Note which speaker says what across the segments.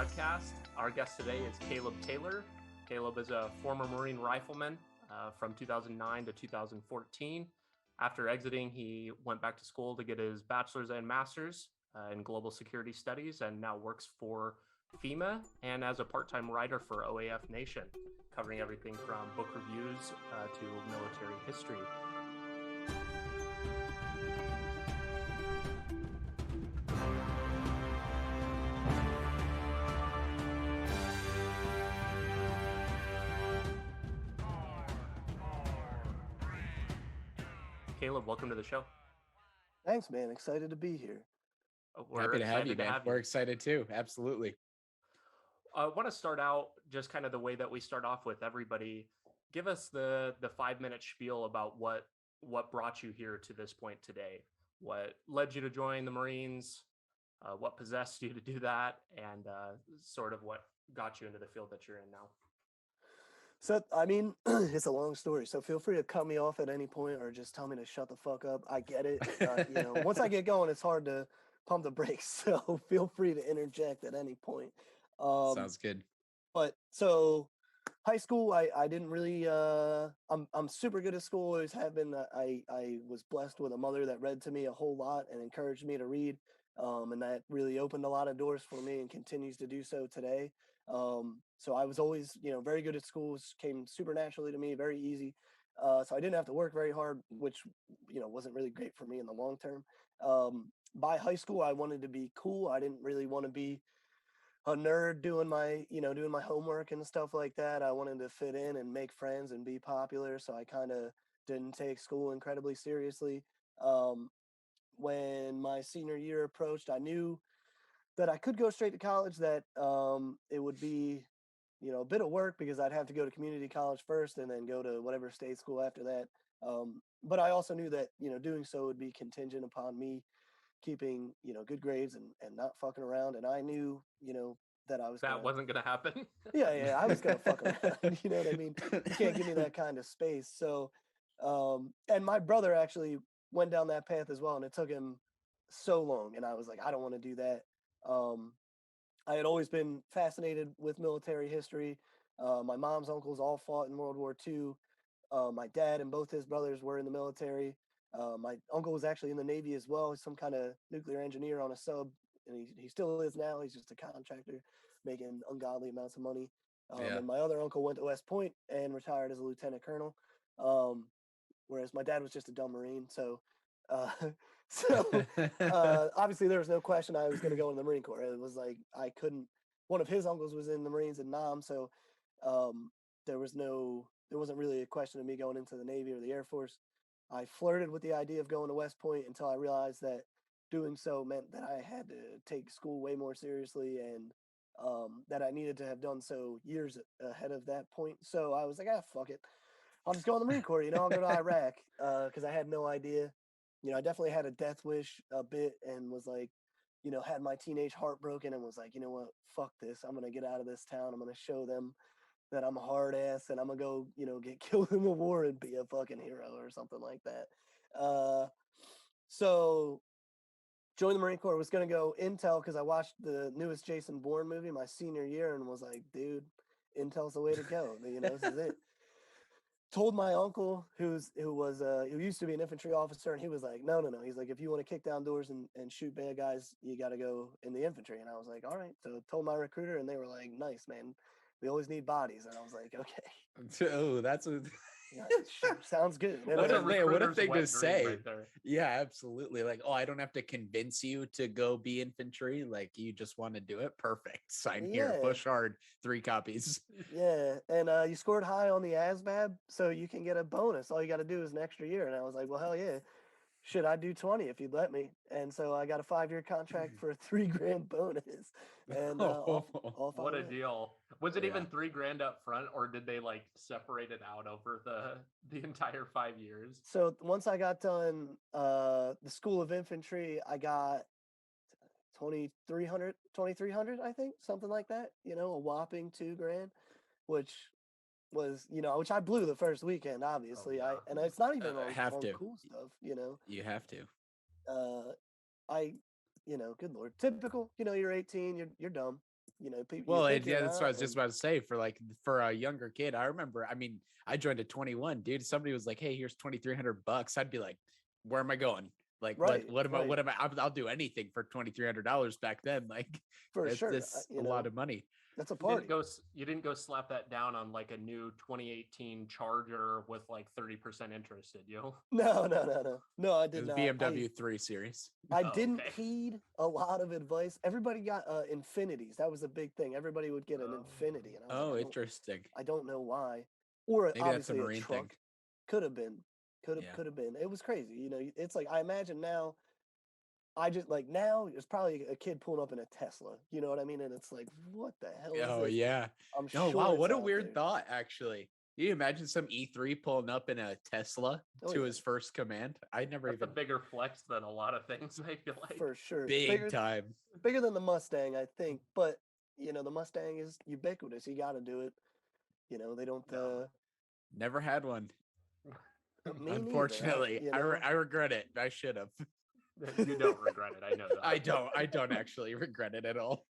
Speaker 1: Podcast. Our guest today is Caleb Taylor. Caleb is a former Marine Rifleman from 2009 to 2014. After exiting, he went back to school to get his bachelor's and master's in global security studies and now works for FEMA and as a part-time writer for OAF Nation, covering everything from book reviews to military history. Caleb, welcome to the show.
Speaker 2: Thanks, man. Excited to be here.
Speaker 1: We're
Speaker 3: happy to have you, man.
Speaker 1: We're
Speaker 3: excited too. Absolutely.
Speaker 1: I want to start out just kind of the way that we start off with everybody. Give us the 5-minute spiel about what brought you here to this point today. What led you to join the Marines? What possessed you to do that? And sort of what got you into the field that you're in now.
Speaker 2: So, I mean, it's a long story, so feel free to cut me off at any point or just tell me to shut the fuck up. I get it. Once I get going, it's hard to pump the brakes, so feel free to interject at any point.
Speaker 3: Sounds good.
Speaker 2: But so high school, I didn't really, I'm super good at school, always have been. I was blessed with a mother that read to me a whole lot and encouraged me to read. And that really opened a lot of doors for me and continues to do so today. So I was always, very good at school, came super naturally to me, very easy. So I didn't have to work very hard, which, wasn't really great for me in the long term. By high school, I wanted to be cool. I didn't really want to be a nerd doing my homework and stuff like that. I wanted to fit in and make friends and be popular. So I kind of didn't take school incredibly seriously. When my senior year approached, I knew that I could go straight to college, that it would be, a bit of work because I'd have to go to community college first and then go to whatever state school after that. But I also knew that, doing so would be contingent upon me keeping, good grades and not fucking around. And I knew, that I was
Speaker 1: wasn't going to happen.
Speaker 2: Yeah, I was going to fuck around. You know what I mean? You can't give me that kind of space. So, and my brother actually went down that path as well, and it took him so long. And I was like, I don't want to do that. I had always been fascinated with military history. My mom's uncles all fought in World War II. My dad and both his brothers were in the military. My uncle was actually in the Navy as well. He's some kind of nuclear engineer on a sub, and he still is now. He's just a contractor making ungodly amounts of money. And my other uncle went to West Point and retired as a lieutenant colonel, whereas my dad was just a dumb Marine. So obviously there was no question I was going to go in the Marine Corps. It was like I couldn't. One of his uncles was in the Marines in Nam, so there wasn't really a question of me going into the Navy or the Air Force. I flirted with the idea of going to West Point until I realized that doing so meant that I had to take school way more seriously, and that I needed to have done so years ahead of that point. So I was like, fuck it. I'll just go in the Marine Corps, I'll go to Iraq, because I had no idea. I definitely had a death wish a bit and was like, had my teenage heart broken and was like, you know what, fuck this. I'm going to get out of this town. I'm going to show them that I'm a hard ass and I'm going to go, get killed in the war and be a fucking hero or something like that. So joined the Marine Corps, was going to go Intel because I watched the newest Jason Bourne movie my senior year and was like, dude, Intel's the way to go. This is it. Told my uncle who used to be an infantry officer, and he was like, no. He's like, if you want to kick down doors and shoot bad guys, you got to go in the infantry. And I was like, all right. So told my recruiter, and they were like, nice, man. We always need bodies. And I was like, okay.
Speaker 3: Oh, that's a...
Speaker 2: Yeah, sure, sounds good.
Speaker 3: What a thing to say. Right there. Yeah, absolutely. Like, oh, I don't have to convince you to go be infantry. Like, you just want to do it. Perfect. Sign here. Push hard. 3 copies.
Speaker 2: Yeah. And you scored high on the ASVAB, so you can get a bonus. All you got to do is an extra year. And I was like, well, hell yeah. Should I do 20 if you'd let me? And so I got a 5-year contract for a $3,000 bonus. And off
Speaker 1: what a deal. Was it even $3,000 up front, or did they like separate it out over the entire 5 years?
Speaker 2: So once I got done the School of Infantry, I got 2,300, I think, something like that, a whopping $2,000, which was, which I blew the first weekend, obviously. Oh, yeah. And it's not even on cool stuff,
Speaker 3: You have to.
Speaker 2: Good Lord. Typical, you're 18, you're dumb. People.
Speaker 3: Well, yeah, that's what I was just about to say. For a younger kid, I remember. I mean, I joined at 21, dude. Somebody was like, "Hey, here's $2,300." I'd be like, "Where am I going? Like, what am I? What am I? I'll do anything for $2,300 back then. Like,
Speaker 2: for sure,
Speaker 3: that's a lot of money."
Speaker 2: That's a party.
Speaker 1: You didn't go slap that down on like a new 2018 Charger with like 30% interest, did you?
Speaker 2: No, I did not.
Speaker 3: BMW 3 Series.
Speaker 2: I didn't heed a lot of advice. Everybody got Infinities. That was a big thing. Everybody would get an Infinity. And I was like,
Speaker 3: interesting.
Speaker 2: I don't know why. Or
Speaker 3: maybe
Speaker 2: obviously
Speaker 3: that's a Marine
Speaker 2: truck.
Speaker 3: thing.
Speaker 2: Could have been. Could have been. It was crazy. It's like I imagine now. I just like now there's probably a kid pulling up in a Tesla. You know what I mean? And it's like, what the hell is this?
Speaker 3: Oh yeah.
Speaker 2: I'm sure.
Speaker 3: Wow, what a weird thought, actually. Can you imagine some E3 pulling up in a Tesla to his first command? That's
Speaker 1: a bigger flex than a lot of things, I feel like.
Speaker 2: For sure.
Speaker 3: Bigger time.
Speaker 2: Bigger than the Mustang, I think. But, the Mustang is ubiquitous. You got to do it. They don't...
Speaker 3: Never had one.
Speaker 2: Unfortunately.
Speaker 3: Neither, I regret it. I should have.
Speaker 1: You don't regret it. I know that.
Speaker 3: I don't actually regret it at all.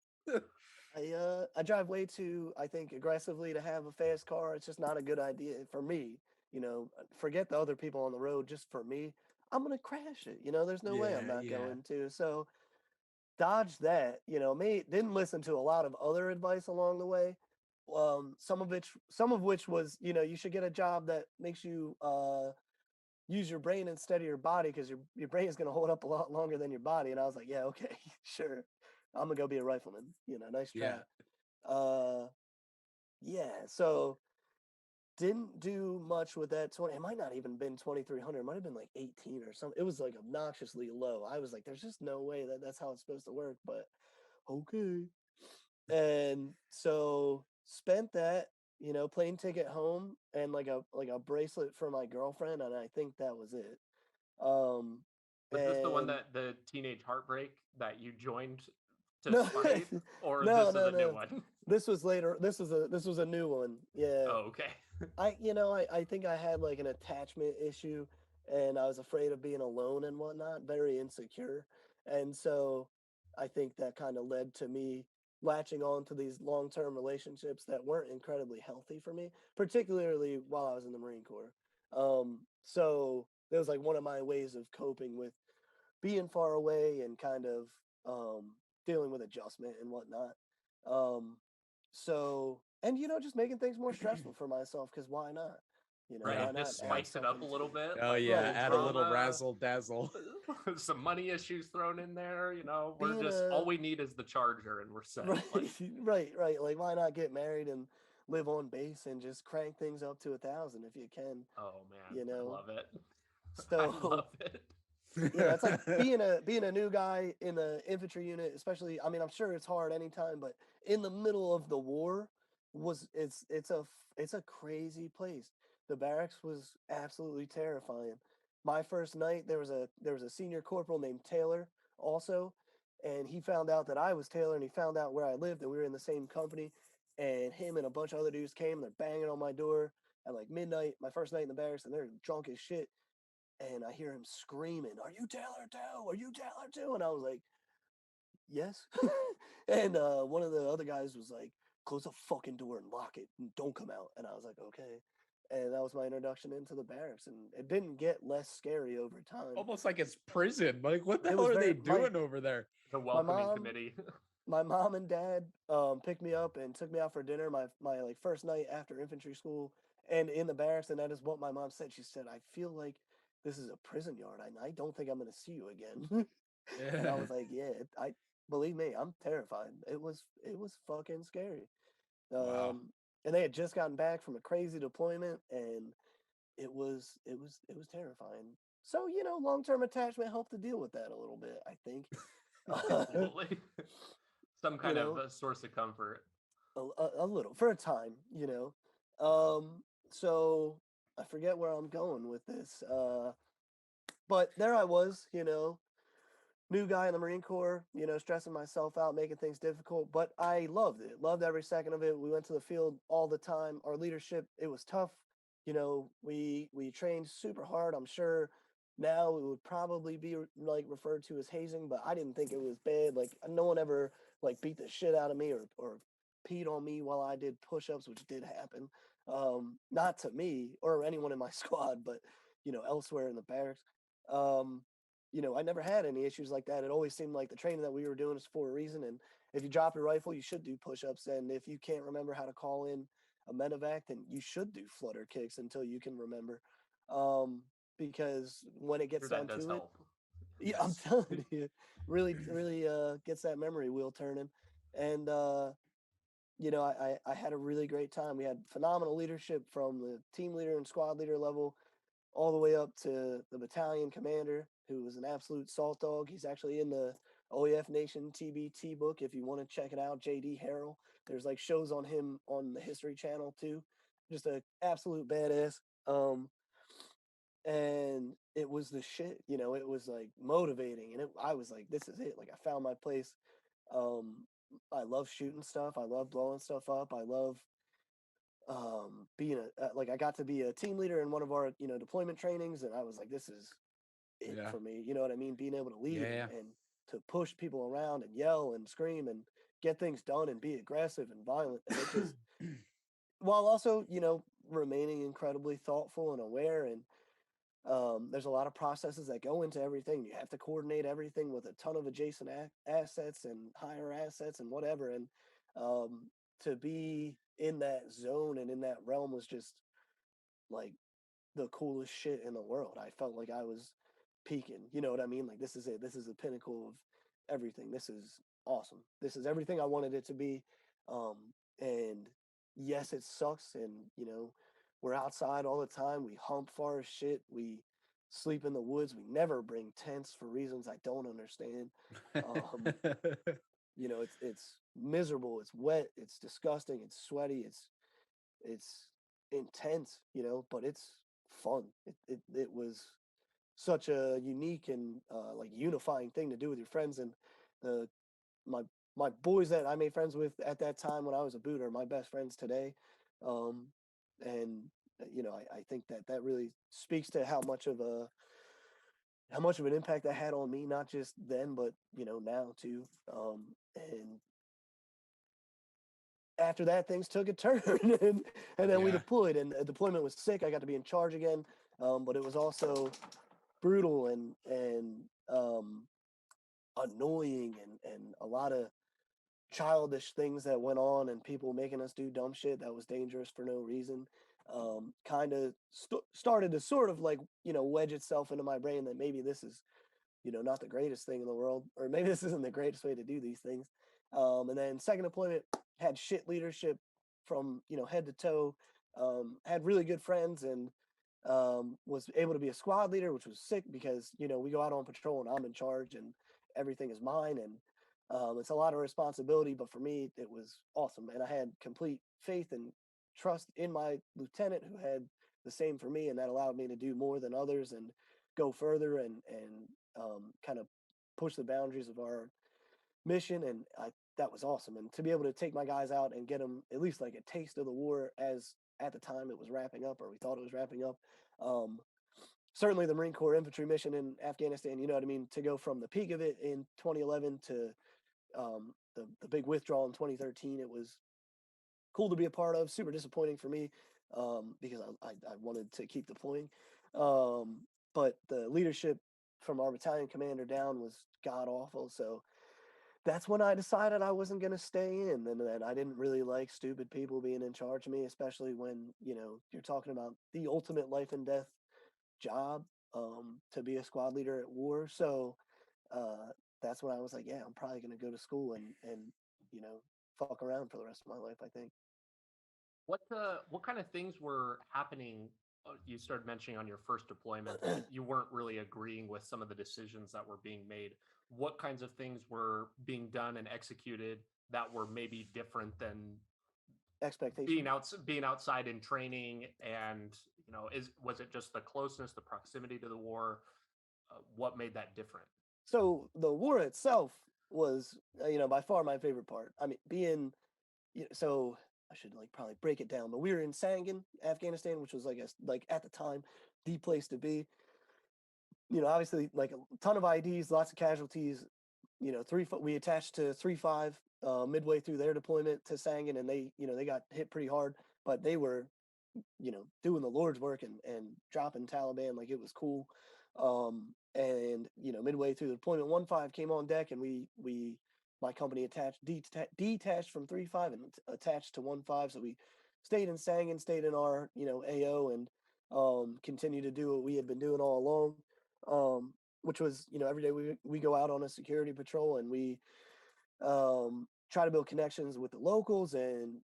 Speaker 2: I drive way too, I think, aggressively to have a fast car. It's just not a good idea for me. Forget the other people on the road. Just for me, I'm gonna crash it. There's no way I'm not going to. So dodge that. Didn't listen to a lot of other advice along the way. Some of which was, you should get a job that makes you use your brain instead of your body, because your brain is going to hold up a lot longer than your body. And I was like, yeah, okay, sure. I'm going to go be a rifleman. Nice try. So didn't do much with that 20. It might not even been 2,300. It might have been like 18 or something. It was like obnoxiously low. I was like, there's just no way that's how it's supposed to work, but okay. And so spent that, plane ticket home and like a bracelet for my girlfriend, and I think that was it.
Speaker 1: Was this the one that the teenage heartbreak that you joined to spite, or
Speaker 2: this
Speaker 1: is a new one?
Speaker 2: This was later. This was a new one. Yeah.
Speaker 1: Oh, okay.
Speaker 2: I think I had like an attachment issue, and I was afraid of being alone and whatnot, very insecure, and so I think that kind of led to me latching on to these long-term relationships that weren't incredibly healthy for me, particularly while I was in the Marine Corps. So it was like one of my ways of coping with being far away and kind of dealing with adjustment and whatnot. And just making things more stressful for myself, because why not?
Speaker 1: Right, just spice it up a little bit.
Speaker 3: Oh yeah, add a little razzle dazzle.
Speaker 1: Some money issues thrown in there. We're all we need is the Charger, and we're set.
Speaker 2: Right. Like, why not get married and live on base and just crank things up to 1,000 if you can?
Speaker 1: Oh man, I love it.
Speaker 2: So,
Speaker 1: I love it.
Speaker 2: It's like being a new guy in the infantry unit, especially. I mean, I'm sure it's hard anytime, but in the middle of the war, it's a crazy place. The barracks was absolutely terrifying. My first night, there was a senior corporal named Taylor also, and he found out that I was Taylor, and he found out where I lived, and we were in the same company. And him and a bunch of other dudes came. They're banging on my door at like midnight, my first night in the barracks, and they're drunk as shit. And I hear him screaming, "Are you Taylor too? Are you Taylor too?" And I was like, yes. And one of the other guys was like, "Close the fucking door and lock it and don't come out." And I was like, okay. And that was my introduction into the barracks, and it didn't get less scary over time.
Speaker 3: Almost like it's prison. Like, what the hell are they doing over there?
Speaker 1: The welcoming committee.
Speaker 2: My mom and dad picked me up and took me out for dinner my like first night after infantry school and in the barracks, and that is what my mom said. She said, "I feel like this is a prison yard. I don't think I'm going to see you again." And I was like, yeah, I believe me, I'm terrified. It was fucking scary.
Speaker 3: Wow.
Speaker 2: And they had just gotten back from a crazy deployment, and it was terrifying. So, long-term attachment helped to deal with that a little bit, I think.
Speaker 1: Absolutely. Some kind of a source of comfort.
Speaker 2: A little, for a time, So I forget where I'm going with this. But there I was, new guy in the Marine Corps, stressing myself out, making things difficult, but I loved it. Loved every second of it. We went to the field all the time. Our leadership, it was tough. We trained super hard. I'm sure now it would probably be like referred to as hazing, but I didn't think it was bad. Like no one ever like beat the shit out of me or peed on me while I did push-ups, which did happen. Not to me or anyone in my squad, but elsewhere in the barracks. Um, I never had any issues like that. It always seemed like the training that we were doing is for a reason. And if you drop your rifle, you should do push-ups. And if you can't remember how to call in a medevac, then you should do flutter kicks until you can remember. Because when it gets
Speaker 1: Sure, that
Speaker 2: down
Speaker 1: does
Speaker 2: to it,
Speaker 1: help.
Speaker 2: yeah, I'm
Speaker 1: Yes.
Speaker 2: telling you, really gets that memory wheel turning. And I had a really great time. We had phenomenal leadership from the team leader and squad leader level all the way up to the battalion commander, who was an absolute salt dog. He's actually in the OEF Nation TBT book if you want to check it out. JD Harrell. There's like shows on him on the History Channel too. Just a absolute badass. And it was the shit. It was like motivating, and I was like, this is it. Like I found my place. Um, I love shooting stuff. I love blowing stuff up. I love being like I got to be a team leader in one of our deployment trainings, and I was like, this is it
Speaker 3: Yeah.
Speaker 2: for me. You know what I mean? Being able to lead
Speaker 3: Yeah.
Speaker 2: and to push people around and yell and scream and get things done and be aggressive and violent, and it just while also remaining incredibly thoughtful and aware. And there's a lot of processes that go into everything. You have to coordinate everything with a ton of adjacent assets and higher assets and whatever. And um, to be in that zone and in that realm was just like the coolest shit in the world. I felt like I was peaking. You know what I mean? Like this is it. This is the pinnacle of everything. This is awesome. This is everything I wanted it to be. Um, and yes, it sucks. And we're outside all the time. We hump far as shit. We sleep in the woods. We never bring tents for reasons I don't understand. Um, it's miserable. It's wet. It's disgusting. It's sweaty. It's intense, but it's fun. It was such a unique and like unifying thing to do with your friends. And the my my boys that I made friends with at that time when I was a boot are my best friends today. Um, and I think that really speaks to how much of an impact that had on me, not just then, but now too. And after that, things took a turn, and then we
Speaker 3: Yeah.
Speaker 2: deployed, and the deployment was sick. I got to be in charge again, but it was also brutal and annoying, and a lot of childish things that went on, and people making us do dumb shit that was dangerous for no reason. Kind of started to sort of like wedge itself into my brain that maybe this is not the greatest thing in the world, or maybe this isn't the greatest way to do these things. And then second deployment had shit leadership from head to toe. Had really good friends and was able to be a squad leader, which was sick because we go out on patrol and I'm in charge and everything is mine, and it's a lot of responsibility. But for me, it was awesome, and I had complete faith and trust in my lieutenant who had the same for me, and that allowed me to do more than others and go further and kind of push the boundaries of our mission. And that was awesome. And to be able to take my guys out and get them at least like a taste of the war, as at the time it was wrapping up, or we thought it was wrapping up. Um, Certainly the Marine Corps infantry mission in Afghanistan, you know what I mean, to go from the peak of it in 2011 to the big withdrawal in 2013, it was cool to be a part of. Super disappointing for me because I wanted to keep deploying. But the leadership from our battalion commander down was god awful. So that's when I decided I wasn't going to stay in, and that I didn't really like stupid people being in charge of me, especially when you're talking about the ultimate life and death job, to be a squad leader at war. So that's when I was like, yeah, I'm probably going to go to school and you know fuck around for the rest of my life, I think.
Speaker 1: What kind of things were happening? You started mentioning on your first deployment that you weren't really agreeing with some of the decisions that were being made. What kinds of things were being done and executed that were maybe different than
Speaker 2: Expectation.
Speaker 1: being outside in training? And was it just the closeness, the proximity to the war? What made that different?
Speaker 2: So the war itself was, by far my favorite part. I mean, so I should like probably break it down, but we were in Sangin, Afghanistan, which was like at the time the place to be. obviously like a ton of IDs, lots of casualties. We attached to 3-5 midway through their deployment to Sangin, and they got hit pretty hard, but they were, doing the Lord's work and dropping Taliban like it was cool. And midway through the deployment, 1-5 came on deck, and my company detached from 3-5 and attached to 1-5. So we stayed in Sangin, stayed in our AO, and continued to do what we had been doing all along. Which was, every day we go out on a security patrol, and we try to build connections with the locals and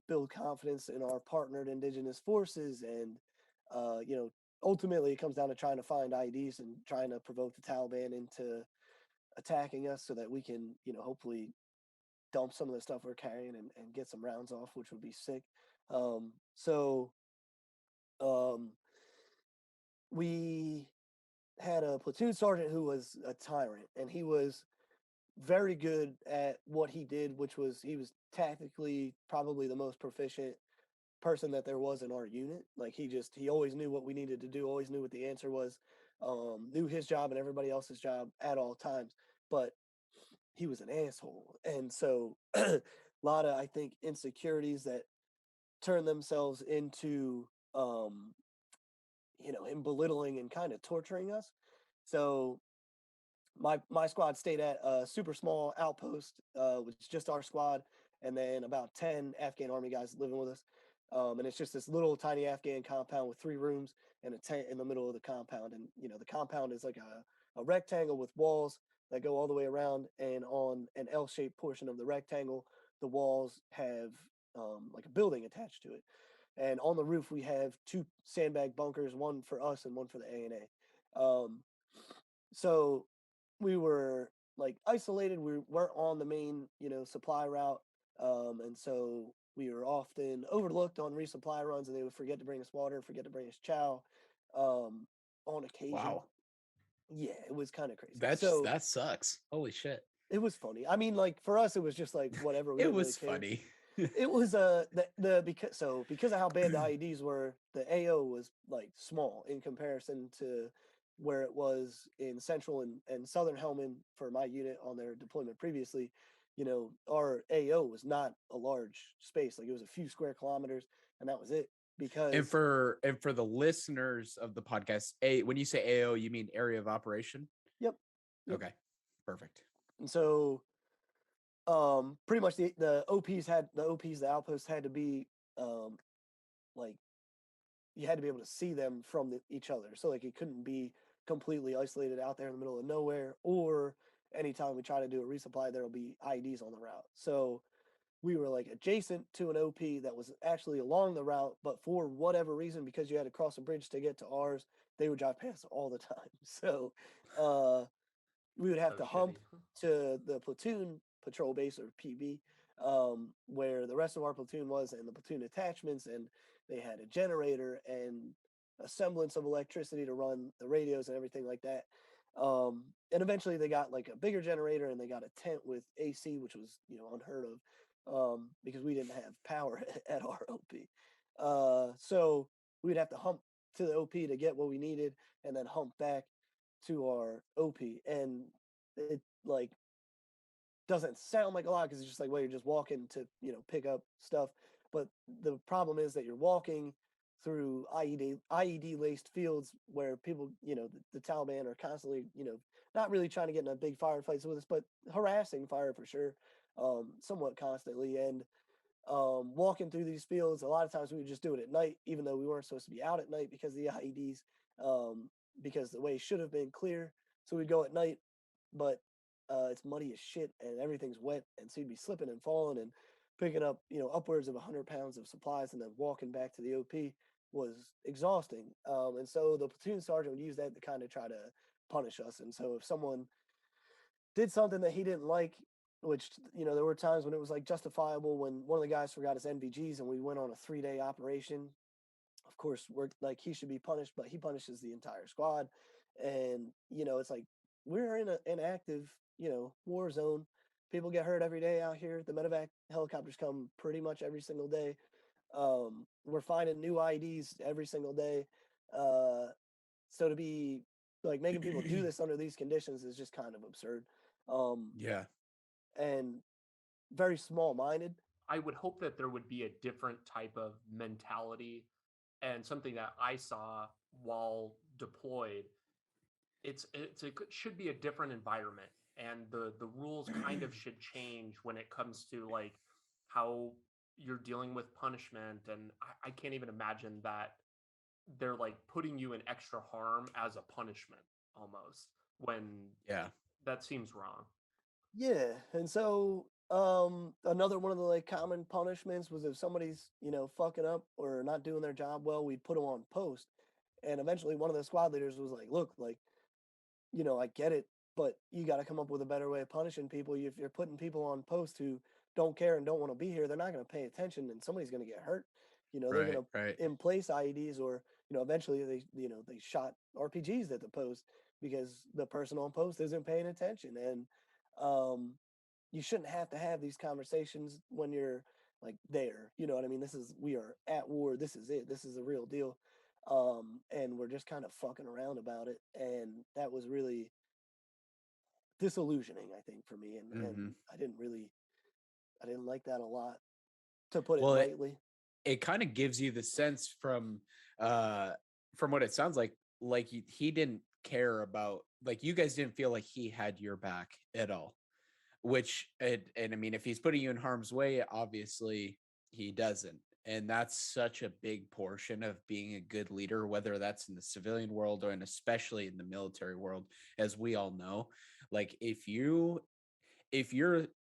Speaker 2: build confidence in our partnered indigenous forces. And, ultimately it comes down to trying to find IDs and trying to provoke the Taliban into attacking us so that we can, hopefully dump some of the stuff we're carrying and get some rounds off, which would be sick. So we had a platoon sergeant who was a tyrant, and he was very good at what he did, which was he was tactically probably the most proficient person that there was in our unit. Like he always knew what we needed to do, always knew what the answer was, knew his job and everybody else's job at all times. But he was an asshole, and so a lot of, I think, insecurities that turn themselves into him belittling and kind of torturing us. So my squad stayed at a super small outpost, which is just our squad, and then about 10 Afghan army guys living with us. And it's just this little tiny Afghan compound with 3 rooms and a tent in the middle of the compound. And the compound is like a rectangle with walls that go all the way around, and on an L-shaped portion of the rectangle, the walls have like a building attached to it. And on the roof, we have 2 sandbag bunkers, one for us and one for the ANA. So we were like isolated. We weren't on the main, supply route. And so we were often overlooked on resupply runs, and they would forget to bring us water, forget to bring us chow, on occasion.
Speaker 3: Wow.
Speaker 2: Yeah, it was kind of crazy.
Speaker 3: That sucks. Holy shit.
Speaker 2: It was funny. I mean, like for us, it was just like whatever. We
Speaker 3: It
Speaker 2: didn't
Speaker 3: was
Speaker 2: really care.
Speaker 3: funny.
Speaker 2: It was because of how bad the IEDs were, the AO was like small in comparison to where it was in central and southern Helmand for my unit on their deployment previously. Our AO was not a large space. Like it was a few square kilometers, and that was it. Because
Speaker 3: and for the listeners of the podcast, when you say AO, you mean area of operation?
Speaker 2: Yep.
Speaker 3: Okay, perfect.
Speaker 2: And so pretty much the outposts had to be like you had to be able to see them from each other. So like it couldn't be completely isolated out there in the middle of nowhere, or anytime we try to do a resupply, there'll be IEDs on the route. So we were like adjacent to an OP that was actually along the route, but for whatever reason, because you had to cross a bridge to get to ours, they would drive past all the time. So we would have to hump to the platoon patrol base, or PB, where the rest of our platoon was, and the platoon attachments, and they had a generator and a semblance of electricity to run the radios and everything like that. And eventually they got like a bigger generator, and they got a tent with AC, which was unheard of, because we didn't have power at our OP. So we would have to hump to the OP to get what we needed, and then hump back to our OP. And it like doesn't sound like a lot, because it's just like, well, you're just walking to pick up stuff. But the problem is that you're walking through IED laced fields where people, the Taliban are constantly, not really trying to get in a big firefights with us, but harassing fire for sure, somewhat constantly. And walking through these fields, a lot of times we would just do it at night, even though we weren't supposed to be out at night because of the IEDs, because the way should have been clear. So we'd go at night, but it's muddy as shit and everything's wet, and so you'd be slipping and falling and picking up upwards of 100 pounds of supplies, and then walking back to the OP was exhausting. And so the platoon sergeant would use that to kind of try to punish us. And so if someone did something that he didn't like, which there were times when it was like justifiable, when one of the guys forgot his NVGs and we went on a 3-day operation, of course we're like, he should be punished, but he punishes the entire squad. And it's like, we're in an active war zone. People get hurt every day out here. The medevac helicopters come pretty much every single day. We're finding new IDs every single day. So to be Like making people do this under these conditions is just kind of absurd.
Speaker 3: Yeah.
Speaker 2: And very small-minded.
Speaker 1: I would hope that there would be a different type of mentality, and something that I saw while deployed. It should be a different environment, and the rules kind of should change when it comes to like how you're dealing with punishment. And I can't even imagine that they're like putting you in extra harm as a punishment almost, when
Speaker 3: Yeah.
Speaker 1: that seems wrong.
Speaker 2: Yeah, and so another one of the like common punishments was if somebody's, fucking up or not doing their job well, we'd put them on post. And eventually one of the squad leaders was like, look, like, I get it, but you got to come up with a better way of punishing people. If you're putting people on post who don't care and don't want to be here, they're not going to pay attention and somebody's going to get hurt. They're
Speaker 3: Right.
Speaker 2: going
Speaker 3: Right.
Speaker 2: to place IEDs, or, eventually they shot RPGs at the post because the person on post isn't paying attention. And you shouldn't have to have these conversations when you're like there. You know what I mean? We are at war. This is it. This is a real deal. And we're just kind of fucking around about it. And that was really disillusioning, I think, for me. And I didn't like that a lot, to put it
Speaker 3: Well,
Speaker 2: lightly.
Speaker 3: it kind of gives you the sense from what it sounds like he didn't care about, like, you guys didn't feel like he had your back at all, which and I mean, if he's putting you in harm's way, obviously he doesn't. And that's such a big portion of being a good leader, whether that's in the civilian world or, and especially in the military world, as we all know. Like, if your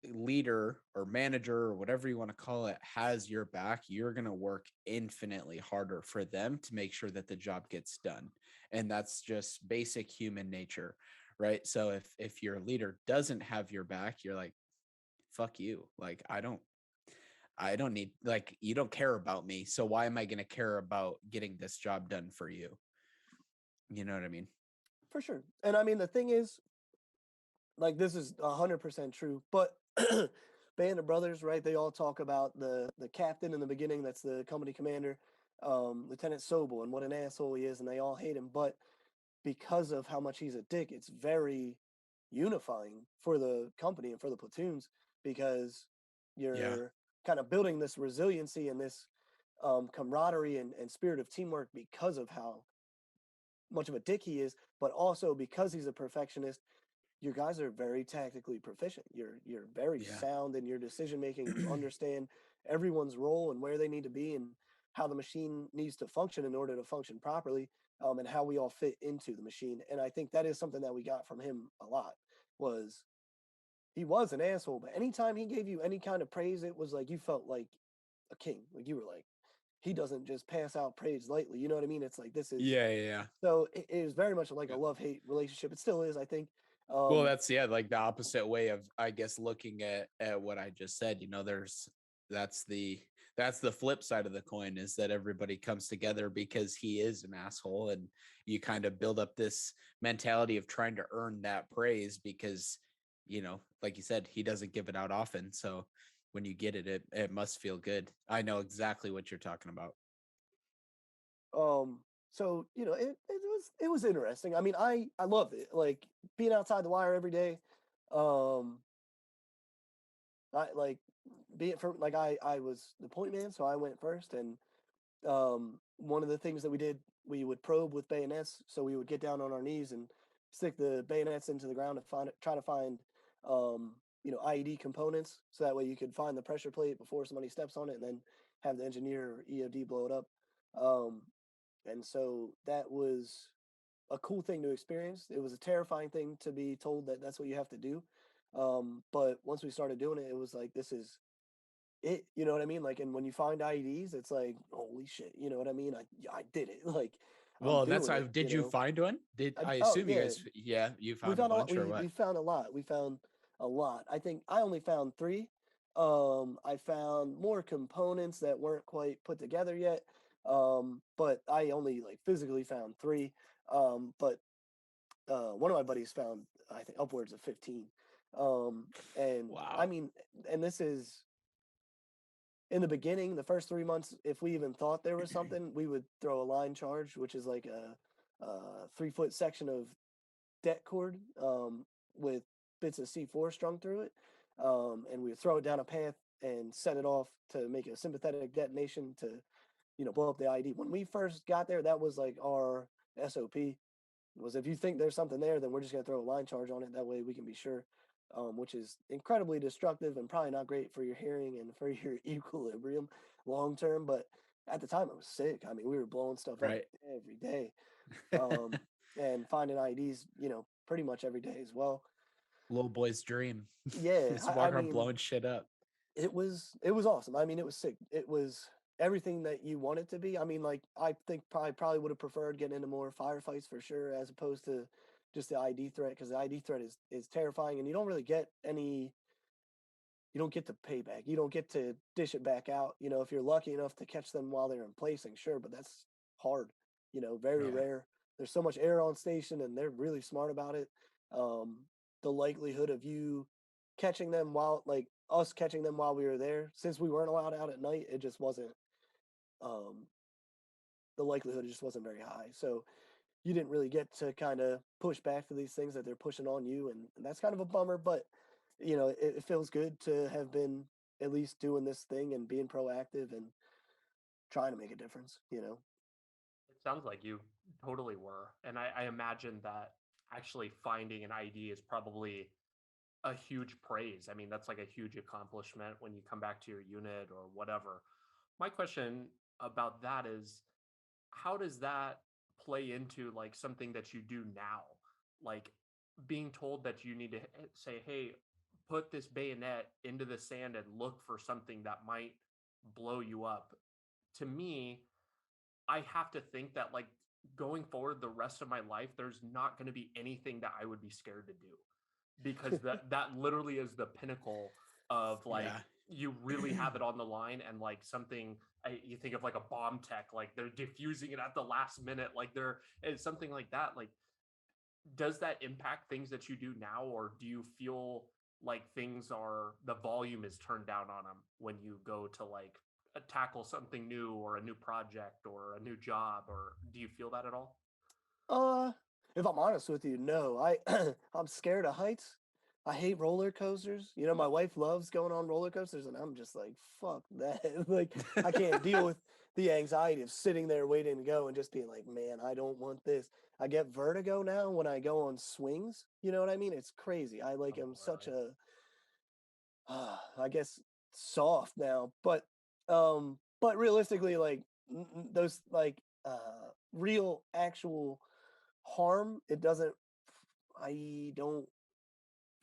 Speaker 3: leader or manager or whatever you want to call it has your back, you're going to work infinitely harder for them to make sure that the job gets done. And that's just basic human nature, right? So if your leader doesn't have your back, you're like, fuck you. Like, I don't need, like, you don't care about me, so why am I going to care about getting this job done for you? You know what I mean?
Speaker 2: For sure. And I mean, the thing is, like, this is 100% true, but Band of Brothers, right? They all talk about the captain in the beginning. That's the company commander, Lieutenant Sobel, and what an asshole he is, and they all hate him. But because of how much he's a dick, it's very unifying for the company and for the platoons, because
Speaker 3: Yeah.
Speaker 2: you're kind of building this resiliency and this camaraderie and spirit of teamwork because of how much of a dick he is, but also because he's a perfectionist. Your guys are very tactically proficient. You're very
Speaker 3: Yeah.
Speaker 2: sound in your decision making. You understand everyone's role and where they need to be and how the machine needs to function in order to function properly, and how we all fit into the machine. And I think that is something that we got from him a lot. Was he was an asshole, but anytime he gave you any kind of praise, it was like you felt like a king. Like you were like, he doesn't just pass out praise lightly. You know what I mean? It's like this is
Speaker 3: Yeah.
Speaker 2: so it is very much like a
Speaker 3: Yeah.
Speaker 2: love-hate relationship. It still is, I think.
Speaker 3: Well, that's, yeah, like the opposite way of, I guess, looking at what I just said. That's the flip side of the coin, is that everybody comes together because he is an asshole, and you kind of build up this mentality of trying to earn that praise because, like you said, he doesn't give it out often. So when you get it must feel good. I know exactly what you're talking about.
Speaker 2: So it was interesting. I mean, I loved it. Like being outside the wire every day. I like being for like I was the point man, so I went first. And one of the things that we did, we would probe with bayonets. So we would get down on our knees and stick the bayonets into the ground to try to find IED components, so that way you could find the pressure plate before somebody steps on it, and then have the engineer or EOD blow it up. And so that was a cool thing to experience. It was a terrifying thing to be told that that's what you have to do. But once we started doing it, it was like, this is it. You know what I mean? Like, and when you find IEDs, it's like, holy shit. You know what I mean? I did it. Like,
Speaker 3: Well,
Speaker 2: I'm
Speaker 3: and that's
Speaker 2: doing
Speaker 3: how,
Speaker 2: it.
Speaker 3: did you find one? I
Speaker 2: Oh
Speaker 3: assume you
Speaker 2: yeah,
Speaker 3: guys, yeah, you
Speaker 2: we
Speaker 3: found a
Speaker 2: found a lot.
Speaker 3: bunch, or what?
Speaker 2: We found a lot. We found a lot. I think I only found 3. I found more components that weren't quite put together yet. But I only like physically found 3. But one of my buddies found, I think, upwards of 15. And I
Speaker 3: Wow.
Speaker 2: mean, and this is in the beginning, the first 3 months. If we even thought there was something, we would throw a line charge, which is like 3-foot section of det cord with bits of C4 strung through it, and we would throw it down a path and set it off to make a sympathetic detonation to, blow up the ID. When we first got there, that was like our SOP. Was if you think there's something there, then we're just gonna throw a line charge on it. That way we can be sure, which is incredibly destructive and probably not great for your hearing and for your equilibrium long term. But at the time, it was sick. I mean, we were blowing stuff up every day, and finding IDs, pretty much every day as well.
Speaker 3: Little boy's dream.
Speaker 2: Yeah,
Speaker 3: just walking around blowing shit up.
Speaker 2: It was awesome. I mean, it was sick. It was everything that you want it to be. I mean, like, I think probably would have preferred getting into more firefights for sure, as opposed to just the ID threat, because the ID threat is terrifying, and you don't really get any. You don't get to payback. You don't get to dish it back out. If you're lucky enough to catch them while they're in placing, sure, but that's hard. Very rare. There's so much air on station, and they're really smart about it. The likelihood of you catching them while, like us catching them while we were there, since we weren't allowed out at night, it just wasn't. The likelihood just wasn't very high. So you didn't really get to kind of push back to these things that they're pushing on you, and that's kind of a bummer. But it feels good to have been at least doing this thing and being proactive and trying to make a difference.
Speaker 1: It sounds like you totally were, and I imagine that actually finding an ID is probably a huge praise. I mean, that's like a huge accomplishment when you come back to your unit or whatever. My question about that is, how does that play into like something that you do now? Like being told that you need to say, hey, put this bayonet into the sand and look for something that might blow you up. To me, I have to think that like going forward the rest of my life, there's not going to be anything that I would be scared to do, because that literally is the pinnacle of like, you really have it on the line, and like something, you think of like a bomb tech, like they're diffusing it at the last minute, like it's something like that. Like, does that impact things that you do now, or do you feel like the volume is turned down on them when you go to like tackle something new or a new project or a new job, or do you feel that at all?
Speaker 2: If I'm honest with you, no. I'm scared of heights. I hate roller coasters. My wife loves going on roller coasters, and I'm just like, fuck that. Like, I can't deal with the anxiety of sitting there waiting to go and just being like, man, I don't want this. I get vertigo now when I go on swings. You know what I mean? It's crazy. I like am such a, I guess, soft now. But realistically, like those like real actual harm, I don't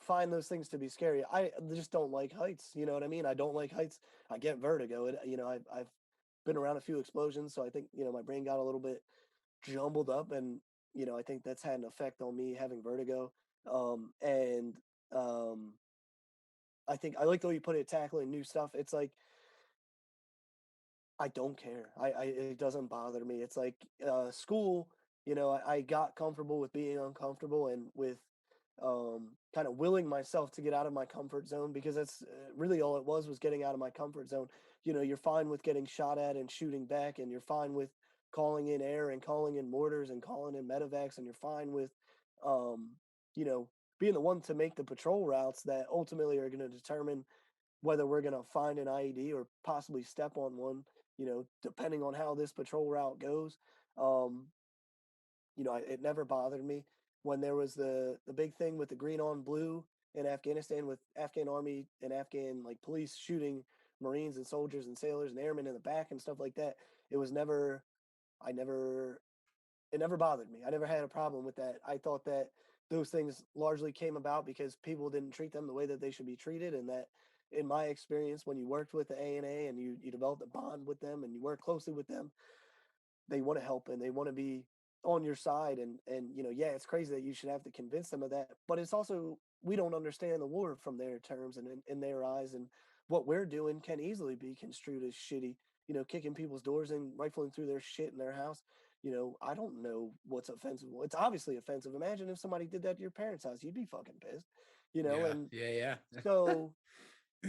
Speaker 2: find those things to be scary. I just don't like heights. You know what I mean? I don't like heights. I get vertigo. I've been around a few explosions, so I think my brain got a little bit jumbled up, and I think that's had an effect on me having vertigo. And I think I like the way you put it, tackling new stuff. It's like I don't care. It doesn't bother me. It's like school. I got comfortable with being uncomfortable and with kind of willing myself to get out of my comfort zone, because that's really all it was getting out of my comfort zone. You're fine with getting shot at and shooting back, and you're fine with calling in air and calling in mortars and calling in medevacs, and you're fine with, you know, being the one to make the patrol routes that ultimately are going to determine whether we're going to find an IED or possibly step on one, depending on how this patrol route goes. Um, it never bothered me when there was the big thing with the green on blue in Afghanistan, with Afghan army and Afghan like police shooting Marines and soldiers and sailors and airmen in the back and stuff like that. It was never, I never, it never bothered me. I never had a problem with that. I thought that those things largely came about because people didn't treat them the way that they should be treated. And that, in my experience, when you worked with the ANA and you developed a bond with them and you work closely with them, they want to help and they want to be on your side. And yeah, it's crazy that you should have to convince them of that, but it's also, we don't understand the war from their terms and in their eyes, and what we're doing can easily be construed as shitty, kicking people's doors and rifling through their shit in their house. I don't know what's offensive. It's obviously offensive. Imagine if somebody did that to your parents' house, you'd be fucking pissed,
Speaker 3: Yeah,
Speaker 2: and
Speaker 3: yeah.
Speaker 2: so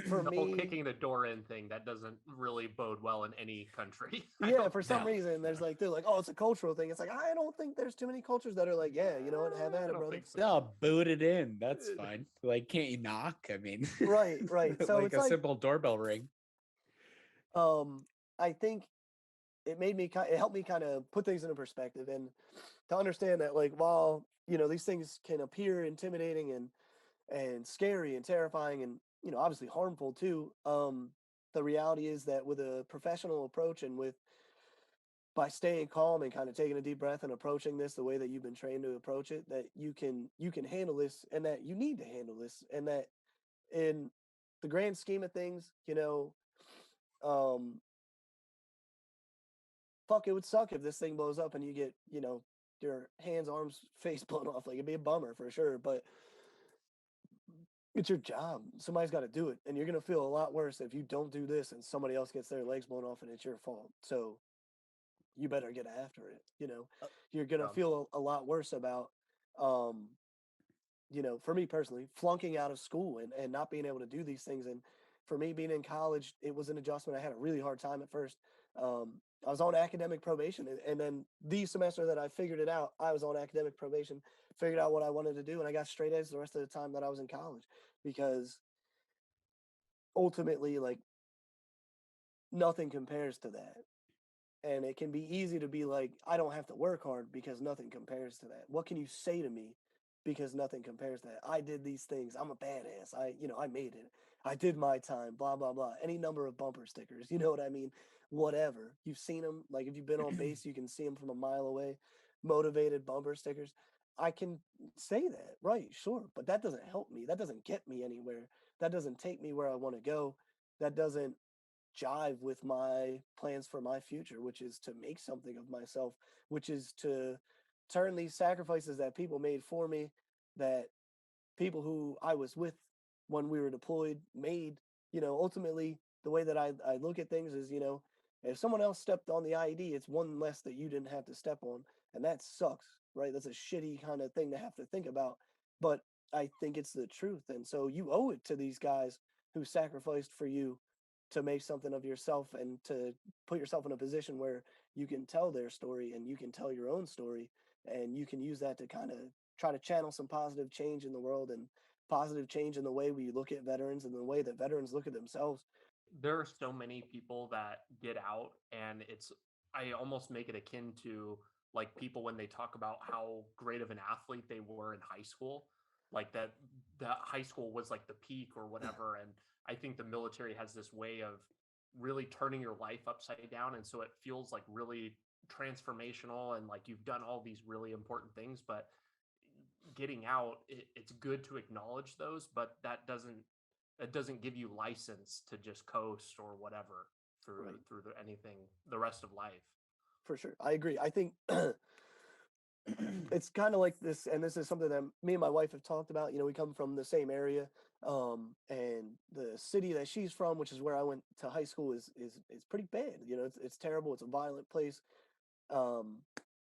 Speaker 2: for
Speaker 1: The whole
Speaker 2: me,
Speaker 1: kicking the door in thing, that doesn't really bode well in any country.
Speaker 2: yeah, for some reason, they're like, oh, it's a cultural thing. It's like, I don't think there's too many cultures that are like, yeah, you know what, have at
Speaker 1: I
Speaker 2: it,
Speaker 1: don't
Speaker 2: brother.
Speaker 1: think so.
Speaker 3: No, boot it in. That's fine. Like, can't you knock? I mean,
Speaker 2: Right. So
Speaker 3: like
Speaker 2: it's
Speaker 3: a
Speaker 2: like,
Speaker 3: simple doorbell ring.
Speaker 2: I think it helped me kind of put things into perspective and to understand that, like, while, you know, these things can appear intimidating and scary and terrifying and, you know, obviously harmful too. The reality is that with a professional approach and by staying calm and kind of taking a deep breath and approaching this the way that you've been trained to approach it, that you can handle this, and that you need to handle this, and that in the grand scheme of things, you know, um, fuck, it would suck if this thing blows up and you get, you know, your hands, arms, face blown off. Like, it'd be a bummer for sure, but it's your job. Somebody's got to do it, and you're gonna feel a lot worse if you don't do this and somebody else gets their legs blown off and it's your fault. So you better get after it. You know, you're gonna feel a lot worse about, um, you know, for me personally, flunking out of school and not being able to do these things. And for me, being in college, it was an adjustment. I had a really hard time at first. I was on academic probation, and then the semester that I figured it out, I was on academic probation, figured out what I wanted to do, and I got straight A's the rest of the time that I was in college, because ultimately, like, nothing compares to that. And it can be easy to be like, I don't have to work hard because nothing compares to that. What can you say to me? Because nothing compares to that. I did these things. I'm a badass. I made it. I did my time, blah, blah, blah. Any number of bumper stickers, you know what I mean? Whatever. You've seen them. Like, if you've been on base, you can see them from a mile away. Motivated bumper stickers. I can say that, right? Sure. But that doesn't help me. That doesn't get me anywhere. That doesn't take me where I want to go. That doesn't jive with my plans for my future, which is to make something of myself, which is to turn these sacrifices that people made for me, that people who I was with when we were deployed made, you know, ultimately the way that I look at things is, you know, if someone else stepped on the IED, it's one less that you didn't have to step on. And that sucks, right? That's a shitty kind of thing to have to think about. But I think it's the truth. And so you owe it to these guys who sacrificed for you to make something of yourself and to put yourself in a position where you can tell their story and you can tell your own story, and you can use that to kind of try to channel some positive change in the world and positive change in the way we look at veterans and the way that veterans look at themselves.
Speaker 1: There are so many people that get out, and I almost make it akin to like people when they talk about how great of an athlete they were in high school, like that high school was like the peak or whatever. And I think the military has this way of really turning your life upside down, and so it feels like really transformational and like you've done all these really important things. But getting out, it's good to acknowledge those, but that doesn't give you license to just coast or whatever through
Speaker 2: Right.
Speaker 1: anything the rest of life.
Speaker 2: For sure. I agree. I think it's kind of like this, and this is something that me and my wife have talked about. You know, we come from the same area, and the city that she's from, which is where I went to high school, is pretty bad. You know, it's terrible. It's a violent place. um,